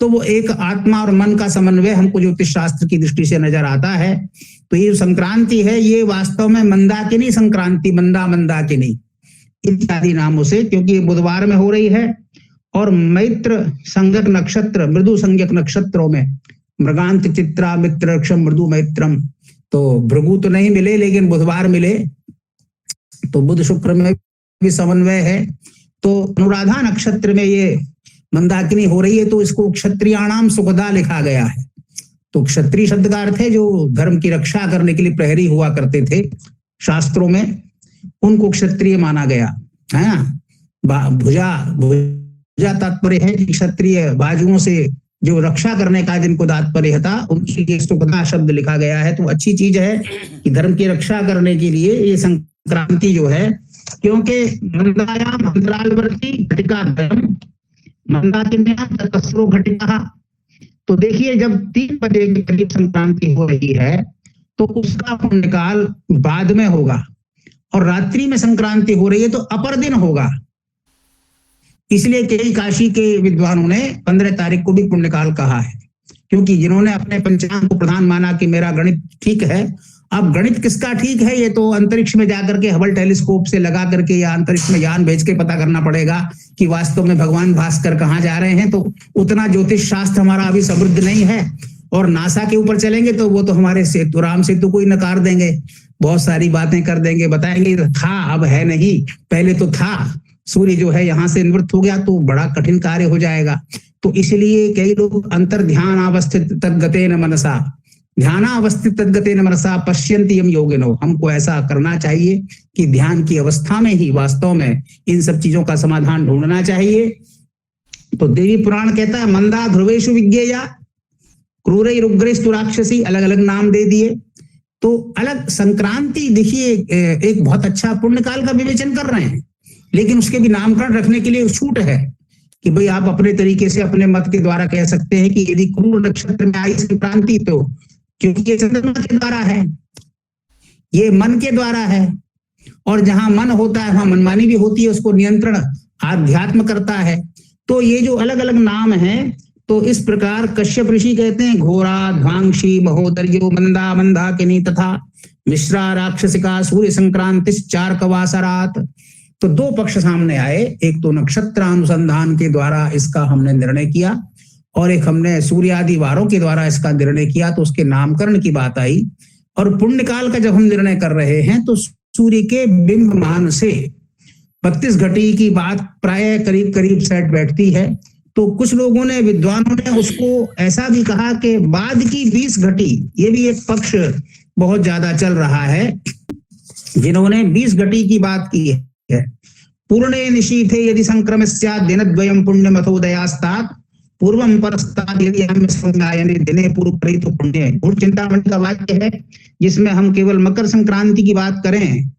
तो वो एक आत्मा और मन का समन्वय हमको ज्योतिष शास्त्र की दृष्टि से नजर आता है। तो ये संक्रांति है, ये वास्तव में मंदाकिनी संक्रांति, मंदाकिनी इत्यादि नामों से, क्योंकि ये बुधवार में हो रही है और मैत्र संज्ञक नक्षत्र, मृदु संज्ञक नक्षत्रों में मृगांत, चित्रा, मित्र, मृदु, मैत्रम, तो भृगु तो नहीं मिले लेकिन बुधवार मिले, तो बुध शुक्र में भी समन्वय है। तो अनुराधा नक्षत्र में ये मंदाकिनी हो रही है, तो इसको क्षत्रियाणाम सुखदा लिखा गया है। तो क्षत्रिय शब्द का अर्थ है जो धर्म की रक्षा करने के लिए प्रहरी हुआ करते थे शास्त्रों में, उनको क्षत्रिय माना गया है। भुजा तात्पर्य है कि क्षत्रिय बाजुओं से जो रक्षा करने का जिनको तात्पर्य था, उनकी सुखदा शब्द लिखा गया है। तो अच्छी चीज है कि धर्म की रक्षा करने के लिए ये संक्रांति जो है, क्योंकि मंदायाम अंतरालवर्ती घटिका धर्म मंदाकिन्याम ततस्रो घटिका। तो देखिए जब 3 बजे के करीब संक्रांति हो रही है तो उसका पुण्यकाल बाद में होगा, और रात्रि में संक्रांति हो रही है तो अपर दिन होगा। इसलिए कई काशी के विद्वानों ने 15 तारीख को भी पुण्यकाल कहा है, क्योंकि जिन्होंने अपने पंचांग को प्रधान माना कि मेरा गणित ठीक है, अब गणित किसका ठीक है ये तो अंतरिक्ष में जाकर के हबल टेलीस्कोप से लगा करके या अंतरिक्ष में यान भेज के पता करना पड़ेगा कि वास्तव में भगवान भास्कर कहाँ जा रहे हैं। तो उतना ज्योतिष शास्त्र हमारा अभी समृद्ध नहीं है, और नासा के ऊपर चलेंगे तो वो तो हमारे सेतु, राम सेतु को ही नकार देंगे, बहुत सारी बातें कर देंगे, बताएंगे था अब है नहीं, पहले तो था। सूर्य जो है यहाँ से निवृत्त हो गया तो बड़ा कठिन कार्य हो जाएगा। तो इसलिए कई लोग अंतर ध्यान अवस्थित तद्गतेन मनसा, ध्यानावस्थित तद्गतेन मनसा पश्यन्ति यम योगिनो, हमको ऐसा करना चाहिए कि ध्यान की अवस्था में ही वास्तव में इन सब चीजों का समाधान ढूंढना चाहिए। तो देवी पुराण कहता है मंदा ध्रुवेशु विज्ञेया क्रूरैरुग्रैस्तु राक्षसी, अलग अलग नाम दे दिए। तो अलग संक्रांति देखिए एक बहुत अच्छा पुण्यकाल का विवेचन कर रहे हैं, लेकिन उसके भी नामकरण रखने के लिए छूट है कि भाई आप अपने तरीके से अपने मत के द्वारा कह सकते हैं कि यदि क्रूर नक्षत्र में आई संक्रांति तो क्योंकि ये चंद्रमा के द्वारा है, ये मन के द्वारा है, और जहां मन होता है वहां मनमानी भी होती है, उसको नियंत्रण आध्यात्म करता है। तो ये जो अलग अलग नाम है, तो इस प्रकार कश्यप ऋषि कहते हैं घोरा ध्वांशी महोदर्यो मंदा मंदाकिनी तथा मिश्रा राक्षसिका सूर्य संक्रांति चार कवासरात। तो 2 पक्ष सामने आए, एक तो नक्षत्र अनुसंधान के द्वारा इसका हमने निर्णय किया, और एक हमने सूर्य आदि वारों के द्वारा इसका निर्णय किया, तो उसके नामकरण की बात आई। और पुण्यकाल का जब हम निर्णय कर रहे हैं तो सूर्य के बिंब मान से 32 घटी की बात प्राय करीब करीब सेट बैठती है। तो कुछ लोगों ने, विद्वानों ने उसको ऐसा भी कहा कि बाद की 20 घटी, ये भी एक पक्ष बहुत ज्यादा चल रहा है, जिन्होंने 20 घटी की बात की है। पूर्णे निशीथे यदि संक्रमस्यात् दिनद्वयं पुण्यमथोदयास्तात् पूर्वम परस्तात् यदि हम संज्ञायने दिने पूर्व परि तो पुण्य। गुण चिंतामणि का वाक्य है, जिसमें हम केवल मकर संक्रांति की बात करें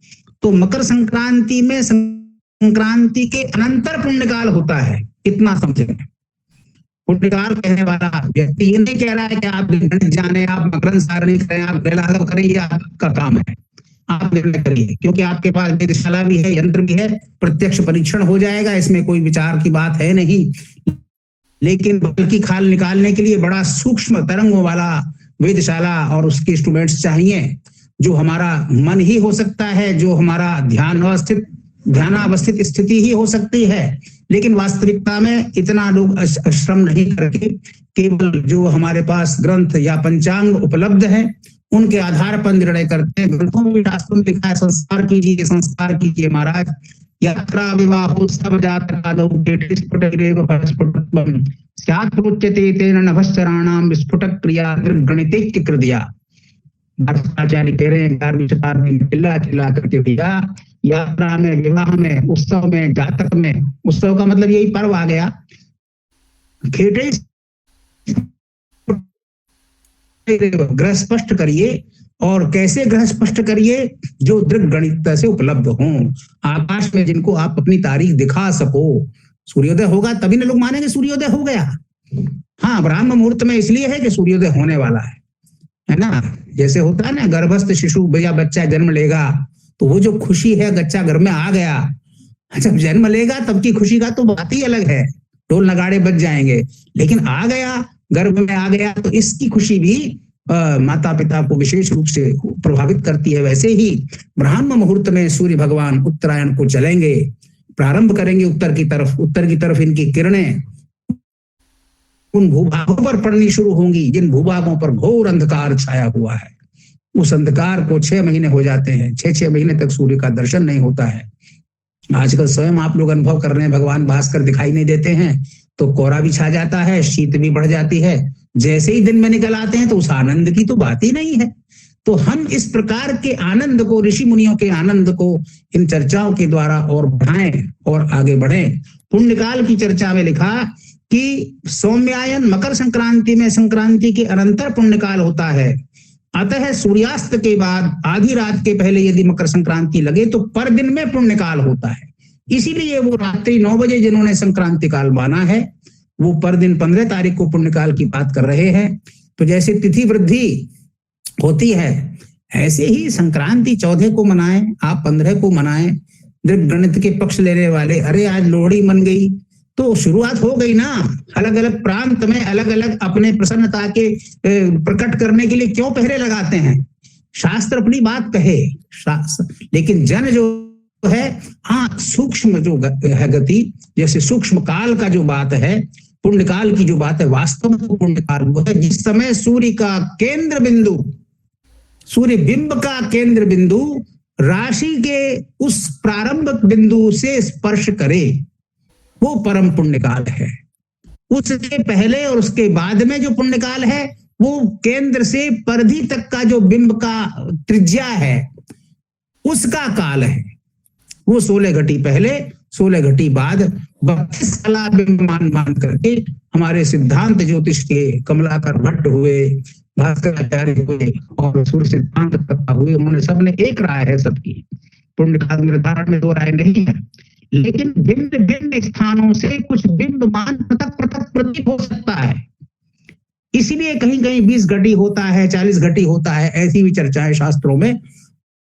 तो मकर संक्रांति में संक्रांति के अनंतर पुण्यकाल होता है, इतना समझें। पुण्यकाल कहने वाला व्यक्ति ये नहीं कह रहा है कि आप गणित जाने, आप मकर सारणी करें, आप ग्रह करें, ये आपका काम है, आप निर्णय करिए, क्योंकि आपके पास वेधशाला भी है, यंत्र भी है, प्रत्यक्ष परीक्षण हो जाएगा, इसमें कोई विचार की बात है नहीं। लेकिन बल की खाल निकालने के लिए बड़ा सूक्ष्म तरंगों वाला वेधशाला और उसके इंस्ट्रूमेंट्स चाहिए, जो हमारा मन ही हो सकता है, जो हमारा ध्यानावस्थित स्थिति ही हो सकती है। लेकिन वास्तविकता में इतना लोग श्रम नहीं करके केवल जो हमारे पास ग्रंथ या पंचांग उपलब्ध है उनके आधार पर निर्णय करते हैं। ग्रंथों में शास्त्रों में लिखा है संस्कार कीजिए महाराज। यात्रा विवाहो सब जातकादौ स्यात्रोच्यते तेन नभश्चराणाम विस्फुटक क्रिया गणितैक्य कृदया। आचार्य कह रहे हैं 11वीं शताब्दी में चिल्ला करके भैया यात्रा में, विवाह में, उत्सव में, जातक में, उत्सव का मतलब यही पर्व आ गया, खेटे ग्रह स्पष्ट करिए। और कैसे ग्रह स्पष्ट करिए? जो दृढ़ गणित से उपलब्ध हों, आकाश में जिनको आप अपनी तारीख दिखा सको। सूर्योदय होगा तभी ना लोग मानेंगे सूर्योदय हो गया। हाँ, ब्राह्म मुहूर्त में इसलिए है कि सूर्योदय होने वाला है ना। जैसे होता है ना, गर्भस्थ शिशु या बच्चा जन्म लेगा तो वो जो खुशी है, बच्चा घर में आ गया, जब जन्म लेगा तब की खुशी का तो बात ही अलग है, ढोल नगाड़े बज जाएंगे। लेकिन आ गया, गर्भ में आ गया, तो इसकी खुशी भी माता पिता को विशेष रूप से प्रभावित करती है। वैसे ही ब्राह्म मुहूर्त में सूर्य भगवान उत्तरायण को चलेंगे, प्रारंभ करेंगे उत्तर की तरफ इनकी किरणें उन भूभागों पर पड़नी शुरू होंगी जिन भूभागों पर घोर अंधकार छाया हुआ है। उस अंधकार को 6 महीने हो जाते हैं, 6 महीने तक सूर्य का दर्शन नहीं होता है। आजकल स्वयं आप लोग अनुभव कर रहे हैं, भगवान भास्कर दिखाई नहीं देते हैं तो कोहरा भी छा जाता है, शीत भी बढ़ जाती है। जैसे ही दिन में निकल आते हैं तो उस आनंद की तो बात ही नहीं है। तो हम इस प्रकार के आनंद को, ऋषि मुनियों के आनंद को इन चर्चाओं के द्वारा और बढ़ाएं और आगे बढ़ें। पुण्यकाल की चर्चा में लिखा कि सौम्यायन मकर संक्रांति में, संक्रांति के अनंतर पुण्यकाल होता है। अतः सूर्यास्त के बाद आधी रात के पहले यदि मकर संक्रांति लगे तो पर दिन में पुण्यकाल होता है। इसीलिए वो रात्रि 9 बजे जिन्होंने संक्रांति काल माना है वो पर दिन 15 तारीख को पुण्यकाल की बात कर रहे हैं। तो जैसे तिथि वृद्धि होती है ऐसे ही संक्रांति 14 को मनाएं, आप 15 को मनाएं। गणित के पक्ष लेने वाले, अरे आज लोहड़ी मन गई, तो शुरुआत हो गई ना। अलग अलग प्रांत में अलग अलग अपने प्रसन्नता के प्रकट करने के लिए क्यों पहरे लगाते हैं? शास्त्र अपनी बात कहे, लेकिन जन जो है, हाँ, सूक्ष्म जो है गति, जैसे सूक्ष्म काल का जो बात है, पुण्यकाल की जो बात है, वास्तव में तो पुण्यकाल वो है जिस समय सूर्य का केंद्र बिंदु, सूर्य बिंब का केंद्र बिंदु राशि के उस प्रारंभिक बिंदु से स्पर्श करे, वो परम पुण्यकाल है। उसके पहले और उसके बाद में जो पुण्यकाल है वो केंद्र से परिधि तक का जो बिंब का त्रिज्या है उसका काल है। वो 16 घटी पहले 16 घटी बाद 32 कला बिंब मान करके हमारे सिद्धांत ज्योतिष के कमलाकर भट्ट हुए, भास्कराचार्य हुए और सूर्य सिद्धांत तथा हुए, उन्होंने सबने एक राय है सबकी। पुण्यकाल निर्धारण में 2 राय नहीं है, लेकिन भिन्न भिन्न स्थानों से कुछ बिंब मान पृथक प्रतीत हो सकता है। इसीलिए कहीं कहीं 20 घटी होता है, 40 घटी होता है, ऐसी भी चर्चा है शास्त्रों में।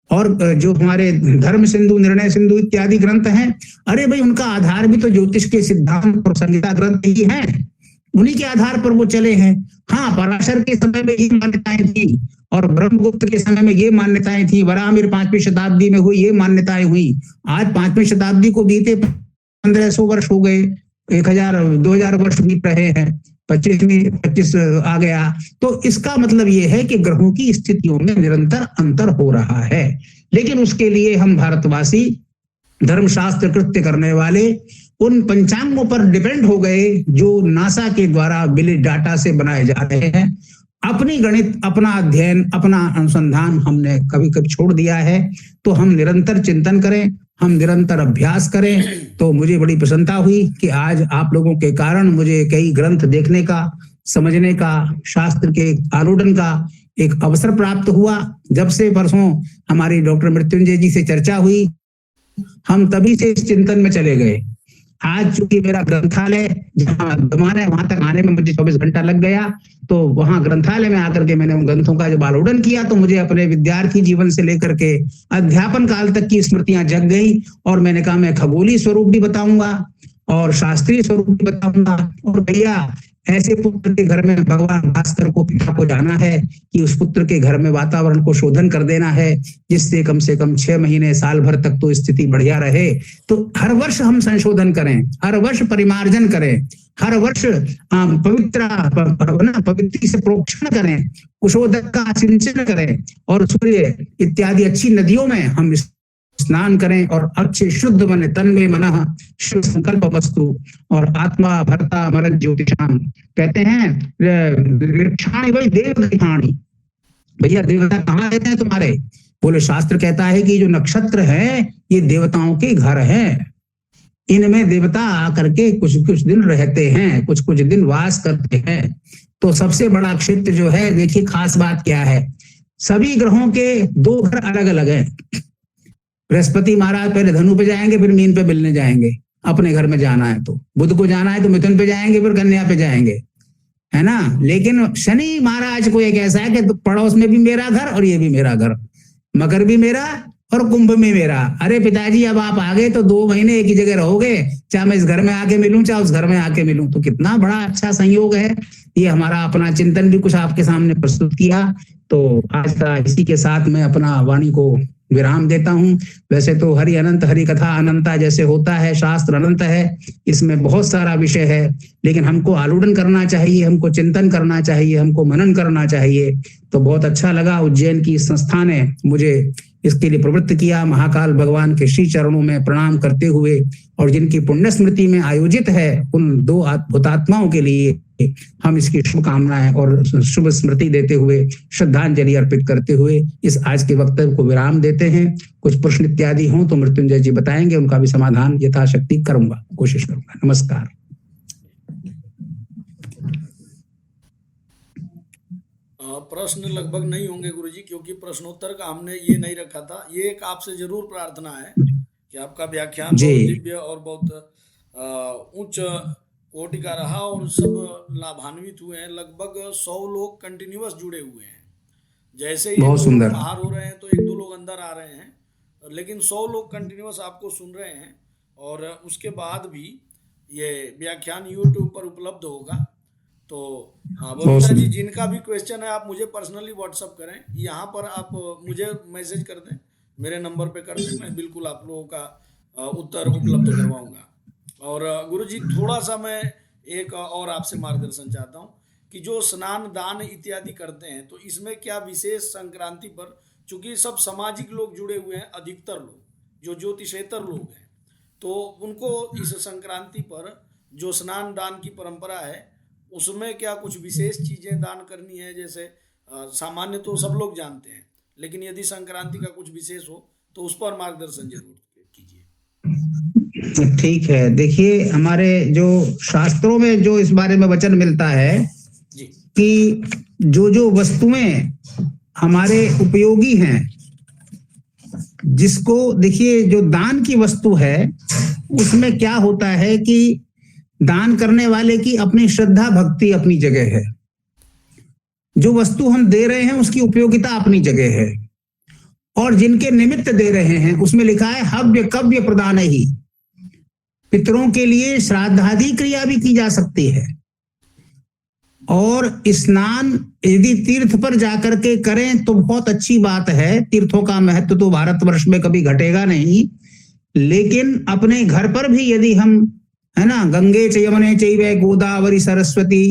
और जो हमारे धर्म सिंधु, निर्णय सिंधु इत्यादि ग्रंथ हैं, अरे भाई उनका आधार भी तो ज्योतिष के सिद्धांत और संहिता ग्रंथ ही हैं, उन्हीं के आधार पर वो चले हैं। हाँ, पराशर के समय में ये मान्यताएं थी और ब्रह्मगुप्त के समय में ये मान्यताएं थी, वराहमिहिर 5वीं शताब्दी में हुई ये मान्यताएं हुई। आज 5वीं शताब्दी को बीते 1500 वर्ष हो गए, 2000 वर्ष बीत रहे हैं, 25 आ गया। तो इसका मतलब ये है कि ग्रहों की स्थितियों में निरंतर अंतर हो रहा है। लेकिन उसके लिए हम भारतवासी धर्मशास्त्र कृत्य करने वाले उन पंचांगों पर डिपेंड हो गए जो नासा के द्वारा मिले डाटा से बनाए जा रहे हैं। अपनी गणित, अपना अध्ययन, अपना अनुसंधान हमने कभी कभी छोड़ दिया है। तो हम निरंतर चिंतन करें, हम निरंतर अभ्यास करें। तो मुझे बड़ी प्रसन्नता हुई कि आज आप लोगों के कारण मुझे कई ग्रंथ देखने का, समझने का, शास्त्र के आरूढ़न का एक अवसर प्राप्त हुआ। जब से परसों हमारी डॉक्टर मृत्युंजय जी से चर्चा हुई, हम तभी से इस चिंतन में चले गए। आज चूंकि मेरा ग्रंथालय जहाँ विद्यमान है वहां तक आने में मुझे 24 घंटा लग गया, तो वहां ग्रंथालय में आकर के मैंने उन ग्रंथों का जब आलोडन किया तो मुझे अपने विद्यार्थी जीवन से लेकर के अध्यापन काल तक की स्मृतियां जग गई। और मैंने कहा मैं खगोलीय स्वरूप भी बताऊंगा और शास्त्रीय स्वरूप भी बताऊंगा। और भैया ऐसे पुत्र के घर में भगवान भास्कर को, पिता को जाना है कि उस पुत्र के घर में वातावरण को शोधन कर देना है, जिससे कम से कम 6 महीने साल भर तक तो स्थिति बढ़िया रहे। तो हर वर्ष हम संशोधन करें, हर वर्ष परिमार्जन करें, हर वर्ष पवित्री से प्रोक्षण करें, कुशोदक का सिंचन करें और सूर्य इत्यादि अच्छी नदियों में हम स्नान करें और अच्छे शुद्ध बने, तन में मनः शुभ संकल्प वस्तु और आत्मा भरता मरण ज्योतिषाम। कहते हैं वृक्षाणि वही देवगृहाणि, भैया देवता कहाँ रहते हैं तुम्हारे? बोले शास्त्र कहता है कि जो नक्षत्र है ये देवताओं के घर हैं, इनमें देवता आकर के कुछ कुछ दिन रहते हैं, कुछ कुछ दिन वास करते हैं। तो सबसे बड़ा क्षेत्र जो है, देखिए खास बात क्या है, सभी ग्रहों के 2 घर अलग अलग हैं। बृहस्पति महाराज पहले धनु पे जाएंगे, फिर मीन पे मिलने जाएंगे, अपने घर में जाना है तो। बुध को जाना है तो मिथुन पे जाएंगे, फिर कन्या पे जाएंगे, है ना। लेकिन शनि महाराज को एक ऐसा है कि पड़ोस में भी मेरा घर और ये भी मेरा घर, मकर भी मेरा और कुंभ में मेरा। अरे पिताजी अब आप आ गए तो 2 महीने एक ही जगह रहोगे, चाहे मैं इस घर में आके मिलूं चाहे उस घर में आके मिलूं। तो कितना बड़ा अच्छा संयोग है। ये हमारा अपना चिंतन भी कुछ आपके सामने प्रस्तुत किया। तो आज का इसी के साथ मैं अपना वाणी को विराम देता हूं। वैसे तो हरि अनंत, हरि कथा अनंता जैसे होता है, शास्त्र अनंत है, इसमें बहुत सारा विषय है, लेकिन हमको आलूडन करना चाहिए, हमको चिंतन करना चाहिए, हमको मनन करना चाहिए। तो बहुत अच्छा लगा, उज्जैन की संस्था ने मुझे इसके लिए प्रवृत्त किया। महाकाल भगवान के श्री चरणों में प्रणाम करते हुए और जिनकी पुण्य स्मृति में आयोजित है उन 2 हुतात्माओं के लिए हम इसकी शुभकामनाएं और शुभ स्मृति देते हुए श्रद्धांजलि अर्पित करते हुए इस आज के वक्तव्य को विराम देते हैं। कुछ प्रश्न इत्यादि हों तो मृत्युंजय जी बताएंगे, उनका भी समाधान यथाशक्ति करूंगा, कोशिश करूंगा। नमस्कार। प्रश्न लगभग नहीं होंगे गुरुजी, क्योंकि प्रश्नोत्तर का हमने ये नहीं रखा था। ये एक आपसे जरूर प्रार्थना है कि आपका व्याख्यान बहुत दिव्य और बहुत उच्च कोटि का रहा और सब लाभान्वित हुए हैं। लगभग 100 लोग कंटिन्यूअस जुड़े हुए हैं। जैसे ही बहुत सुंदर बाहर हो रहे हैं तो 1-2 लोग अंदर आ रहे हैं, लेकिन 100 लोग कंटिन्यूअस आपको सुन रहे हैं। और उसके बाद भी ये व्याख्यान यूट्यूब पर उपलब्ध होगा। तो बबीता जी, जिनका भी क्वेश्चन है आप मुझे पर्सनली व्हाट्सअप करें, यहाँ पर आप मुझे मैसेज कर दें, मेरे नंबर पे कर दें, मैं बिल्कुल आप लोगों का उत्तर उपलब्ध करवाऊंगा। और गुरुजी थोड़ा सा मैं एक और आपसे मार्गदर्शन चाहता हूँ कि जो स्नान दान इत्यादि करते हैं तो इसमें क्या विशेष संक्रांति पर, चूंकि सब सामाजिक लोग जुड़े हुए हैं, अधिकतर लोग जो ज्योतिषेतर लोग हैं, तो उनको इस संक्रांति पर जो स्नान दान की परंपरा है उसमें क्या कुछ विशेष चीजें दान करनी है? जैसे सामान्य तो सब लोग जानते हैं, लेकिन यदि संक्रांति का कुछ विशेष हो तो उस पर मार्गदर्शन जरूर कीजिए। ठीक है, देखिए हमारे जो शास्त्रों में जो इस बारे में वचन मिलता है जी कि जो वस्तुएं हमारे उपयोगी हैं, जिसको देखिए जो दान की वस्तु है उसमें क्या होता है कि दान करने वाले की अपनी श्रद्धा भक्ति अपनी जगह है, जो वस्तु हम दे रहे हैं उसकी उपयोगिता अपनी जगह है, और जिनके निमित्त दे रहे हैं उसमें लिखा है हव्य कव्य प्रदान ही। पितरों के लिए श्राद्धादि क्रिया भी की जा सकती है, और स्नान यदि तीर्थ पर जाकर के करें तो बहुत अच्छी बात है। तीर्थों का महत्व तो भारतवर्ष में कभी घटेगा नहीं, लेकिन अपने घर पर भी यदि हम, है ना, गंगे च यमुने चैव गोदावरी सरस्वती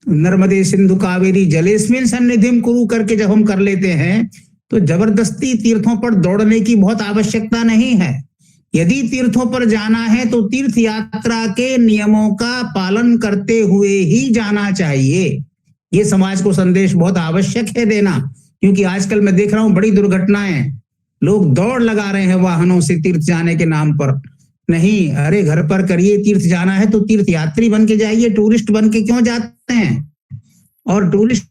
नर्मदे सिंधु कावेरी जलेस्मिन सन्निधिम कुरु करके जब हम कर लेते हैं तो जबरदस्ती तीर्थों पर दौड़ने की बहुत आवश्यकता नहीं है। यदि तीर्थों पर जाना है तो तीर्थ यात्रा के नियमों का पालन करते हुए ही जाना चाहिए। ये समाज को संदेश बहुत आवश्यक है देना, क्योंकि आजकल मैं देख रहा हूं बड़ी दुर्घटनाएं, लोग दौड़ लगा रहे हैं वाहनों से तीर्थ जाने के नाम पर। नहीं, अरे घर पर करिए, तीर्थ जाना है तो तीर्थ यात्री बन के जाइए, टूरिस्ट बन के क्यों जाते हैं? और टूरिस्ट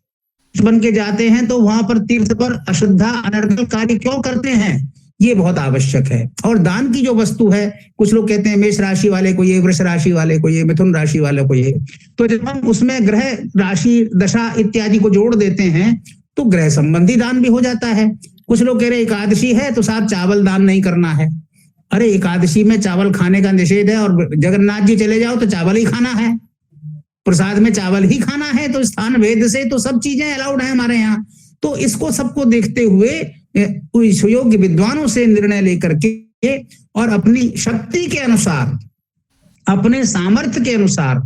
बन के जाते हैं तो वहां पर तीर्थ पर अश्रद्धा अनर्गल कार्य क्यों करते हैं? ये बहुत आवश्यक है। और दान की जो वस्तु है, कुछ लोग कहते हैं मेष राशि वाले को ये, वृष राशि वाले को ये, मिथुन राशि वाले को ये, तो जब हम उसमें ग्रह राशि दशा इत्यादि को जोड़ देते हैं तो ग्रह संबंधी दान भी हो जाता है। कुछ लोग कह रहे एकादशी है तो साहब चावल दान नहीं करना है। अरे एकादशी में चावल खाने का निषेध है और जगन्नाथ जी चले जाओ तो चावल ही खाना है। प्रसाद में चावल ही खाना है, तो स्थान भेद से तो सब चीजें अलाउड है हमारे यहाँ। तो इसको सबको देखते हुए सुयोग्य विद्वानों से निर्णय लेकर के और अपनी शक्ति के अनुसार, अपने सामर्थ्य के अनुसार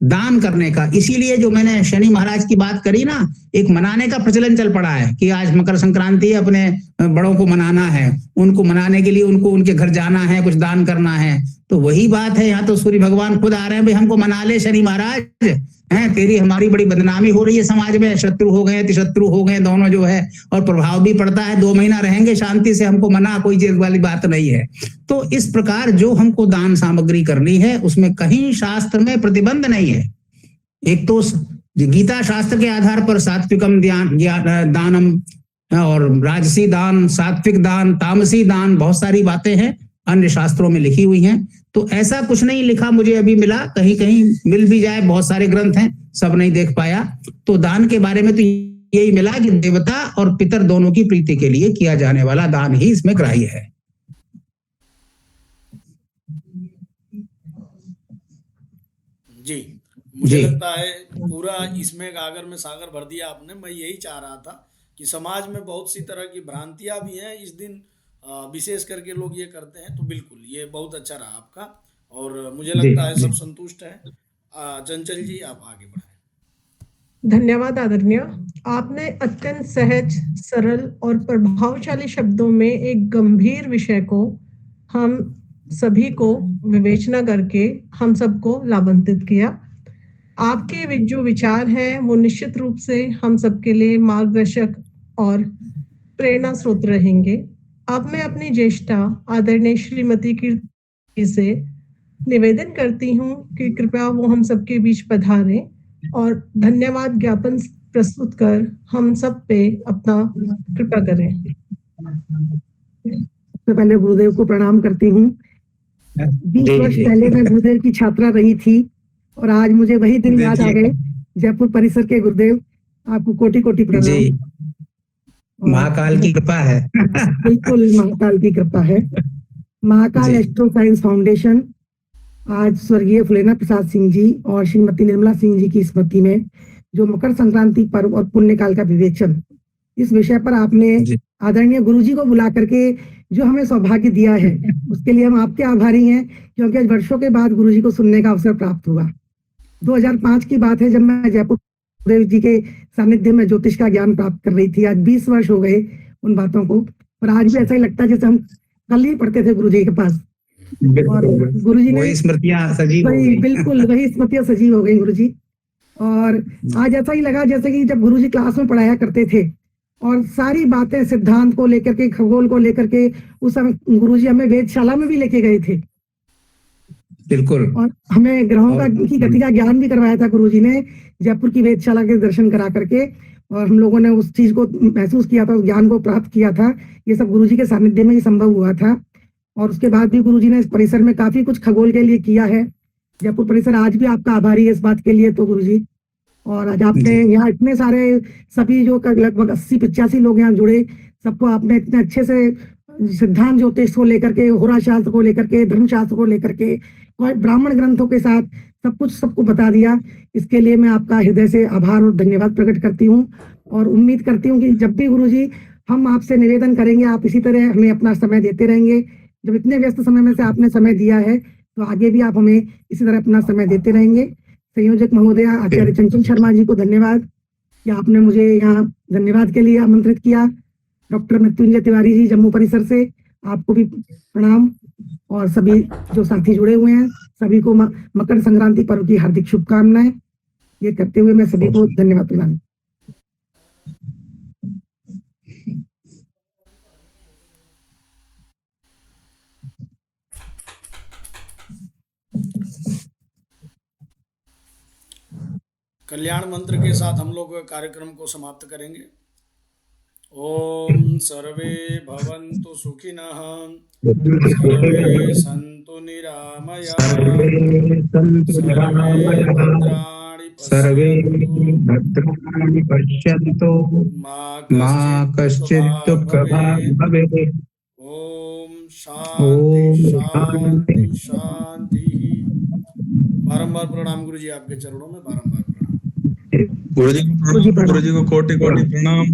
दान करने का। इसीलिए जो मैंने शनि महाराज की बात करी ना, एक मनाने का प्रचलन चल पड़ा है कि आज मकर संक्रांति है, अपने बड़ों को मनाना है, उनको मनाने के लिए उनको उनके घर जाना है, कुछ दान करना है। तो वही बात है, यहाँ तो सूर्य भगवान खुद आ रहे हैं, भाई हमको मना ले शनि महाराज, हैं तेरी हमारी बड़ी बदनामी हो रही है समाज में, शत्रु हो गए, शत्रु हो गए दोनों जो है, और प्रभाव भी पड़ता है, 2 महीना रहेंगे शांति से, हमको मना, कोई चीज वाली बात नहीं है। तो इस प्रकार जो हमको दान सामग्री करनी है उसमें कहीं शास्त्र में प्रतिबंध नहीं है। एक तो गीता शास्त्र के आधार पर सात्विकम दानम और राजसी दान, सात्विक दान, तामसी दान, बहुत सारी बातें हैं अन्य शास्त्रों में लिखी हुई हैं। तो ऐसा कुछ नहीं लिखा, मुझे अभी मिला, कहीं कहीं मिल भी जाए, बहुत सारे ग्रंथ हैं, सब नहीं देख पाया। तो दान के बारे में तो यही मिला कि देवता और पितर दोनों की प्रीति के लिए किया जाने वाला दान ही इसमें ग्राह्य है। जी, मुझे लगता है पूरा इसमें गागर में सागर भर दिया आपने। मैं यही चाह रहा था कि समाज में बहुत सी तरह की भ्रांतियां भी हैं, इस दिन विशेष करके लोग ये करते हैं। तो बिल्कुल ये बहुत अच्छा रहा आपका, और मुझे लगता है सब संतुष्ट है। चंचल जी आप आगे बढ़ाएं। धन्यवाद आदरणीय। आपने अत्यंत सहज, सरल और प्रभावशाली शब्दों में एक गंभीर विषय को हम सभी को विवेचना करके हम सबको लाभान्वित किया। आपके जो विचार हैं वो निश्चित रूप से हम सबके लिए मार्गदर्शक और प्रेरणा स्रोत रहेंगे। अब मैं अपनी ज्येष्ठा आदरणीय श्रीमती कीर्ति से निवेदन करती हूँ कि कृपया वो हम सबके बीच पधारें और धन्यवाद ज्ञापन प्रस्तुत कर हम सब पे अपना कृपा करें। सबसे पहले गुरुदेव को प्रणाम करती हूँ। 20 वर्ष पहले मैं गुरुदेव की छात्रा रही थी और आज मुझे वही दिन याद आ गए। जयपुर परिसर के गुरुदेव, आपको कोटि कोटि प्रणाम। महाकाल की कृपा है। बिल्कुल महाकाल की कृपा है। महाकाल एस्ट्रो साइंस फाउंडेशन आज स्वर्गीय फुलेना प्रसाद सिंह जी और श्रीमती निर्मला सिंह जी की स्मृति में जो मकर संक्रांति पर्व और पुण्यकाल का विवेचन, इस विषय पर आपने आदरणीय गुरुजी को बुला करके जो हमें सौभाग्य दिया है, उसके लिए हम आपके आभारी हैं, क्योंकि आज वर्षों के बाद गुरुजी को सुनने का अवसर प्राप्त हुआ। 2005 की बात है जब मैं जयपुर देव जी के सानिध्य में ज्योतिष का ज्ञान प्राप्त कर रही थी। आज 20 वर्ष हो गए उन बातों को, और आज भी ऐसा ही लगता है जैसे हम कल ही पढ़ते थे गुरुजी के पास। और गुरुजी ने स्मृतियां सजीव हो गई। बिल्कुल वही स्मृतियां सजीव हो गई गुरुजी। और आज ऐसा ही लगा जैसे कि जब गुरुजी क्लास में पढ़ाया करते थे और सारी बातें सिद्धांत को लेकर के, खगोल को लेकर के, उस समय गुरुजी हमें वेदशाला में भी लेके गए थे। बिल्कुल। और हमें ग्रहों की गति का ज्ञान भी करवाया था गुरुजी ने, जयपुर की वेदशाला के दर्शन करा करके, और हम लोगों ने उस चीज को महसूस किया था, उस ज्ञान को प्राप्त किया था। ये सब गुरुजी के सानिध्य में ही संभव हुआ था। और उसके बाद भी गुरुजी ने इस परिसर में काफी कुछ खगोल के लिए किया है। जयपुर परिसर आज भी आपका आभारी है इस बात के लिए तो गुरुजी। और आज आपने यहाँ इतने सारे सभी जो लगभग 80-85 लोग यहाँ जुड़े, सबको आपने इतने अच्छे से सिद्धांत ज्योतिष को लेकर के, होरा शास्त्र को लेकर के, धर्मशास्त्र को लेकर के, ब्राह्मण ग्रंथों के साथ सब कुछ सबको बता दिया। इसके लिए मैं आपका हृदय से आभार और धन्यवाद प्रकट करती हूँ। और उम्मीद करती हूँ कि जब भी गुरुजी हम आपसे निवेदन करेंगे, आप इसी तरह हमें अपना समय देते रहेंगे। जब इतने व्यस्त समय में से आपने समय दिया है तो आगे भी आप हमें इसी तरह अपना समय देते रहेंगे। संयोजक महोदय आचार्य चंचल शर्मा जी को धन्यवाद कि आपने मुझे यहाँ धन्यवाद के लिए आमंत्रित किया। डॉक्टर मृत्युंजय तिवारी जी जम्मू परिसर से, आपको भी प्रणाम। और सभी जो साथी जुड़े हुए हैं सभी को मकर संक्रांति पर्व की हार्दिक शुभकामनाएं। ये करते हुए मैं सभी को धन्यवाद प्रदान। कल्याण मंत्र के साथ हम लोग कार्यक्रम को समाप्त करेंगे। ओम सर्वे भवन्तु सुखिनः, सर्वे सन्तु निरामयाः, सर्वे भद्राणि पश्यन्तु, मा कश्चित् दुःखभाग् भवेत्। ओम शांति शांति शांति। बारंबार प्रणाम गुरु जी, आपके चरणों में बारंबार प्रणाम। गुरु जी को प्रणाम, गुरु जी को कोटि कोटि प्रणाम।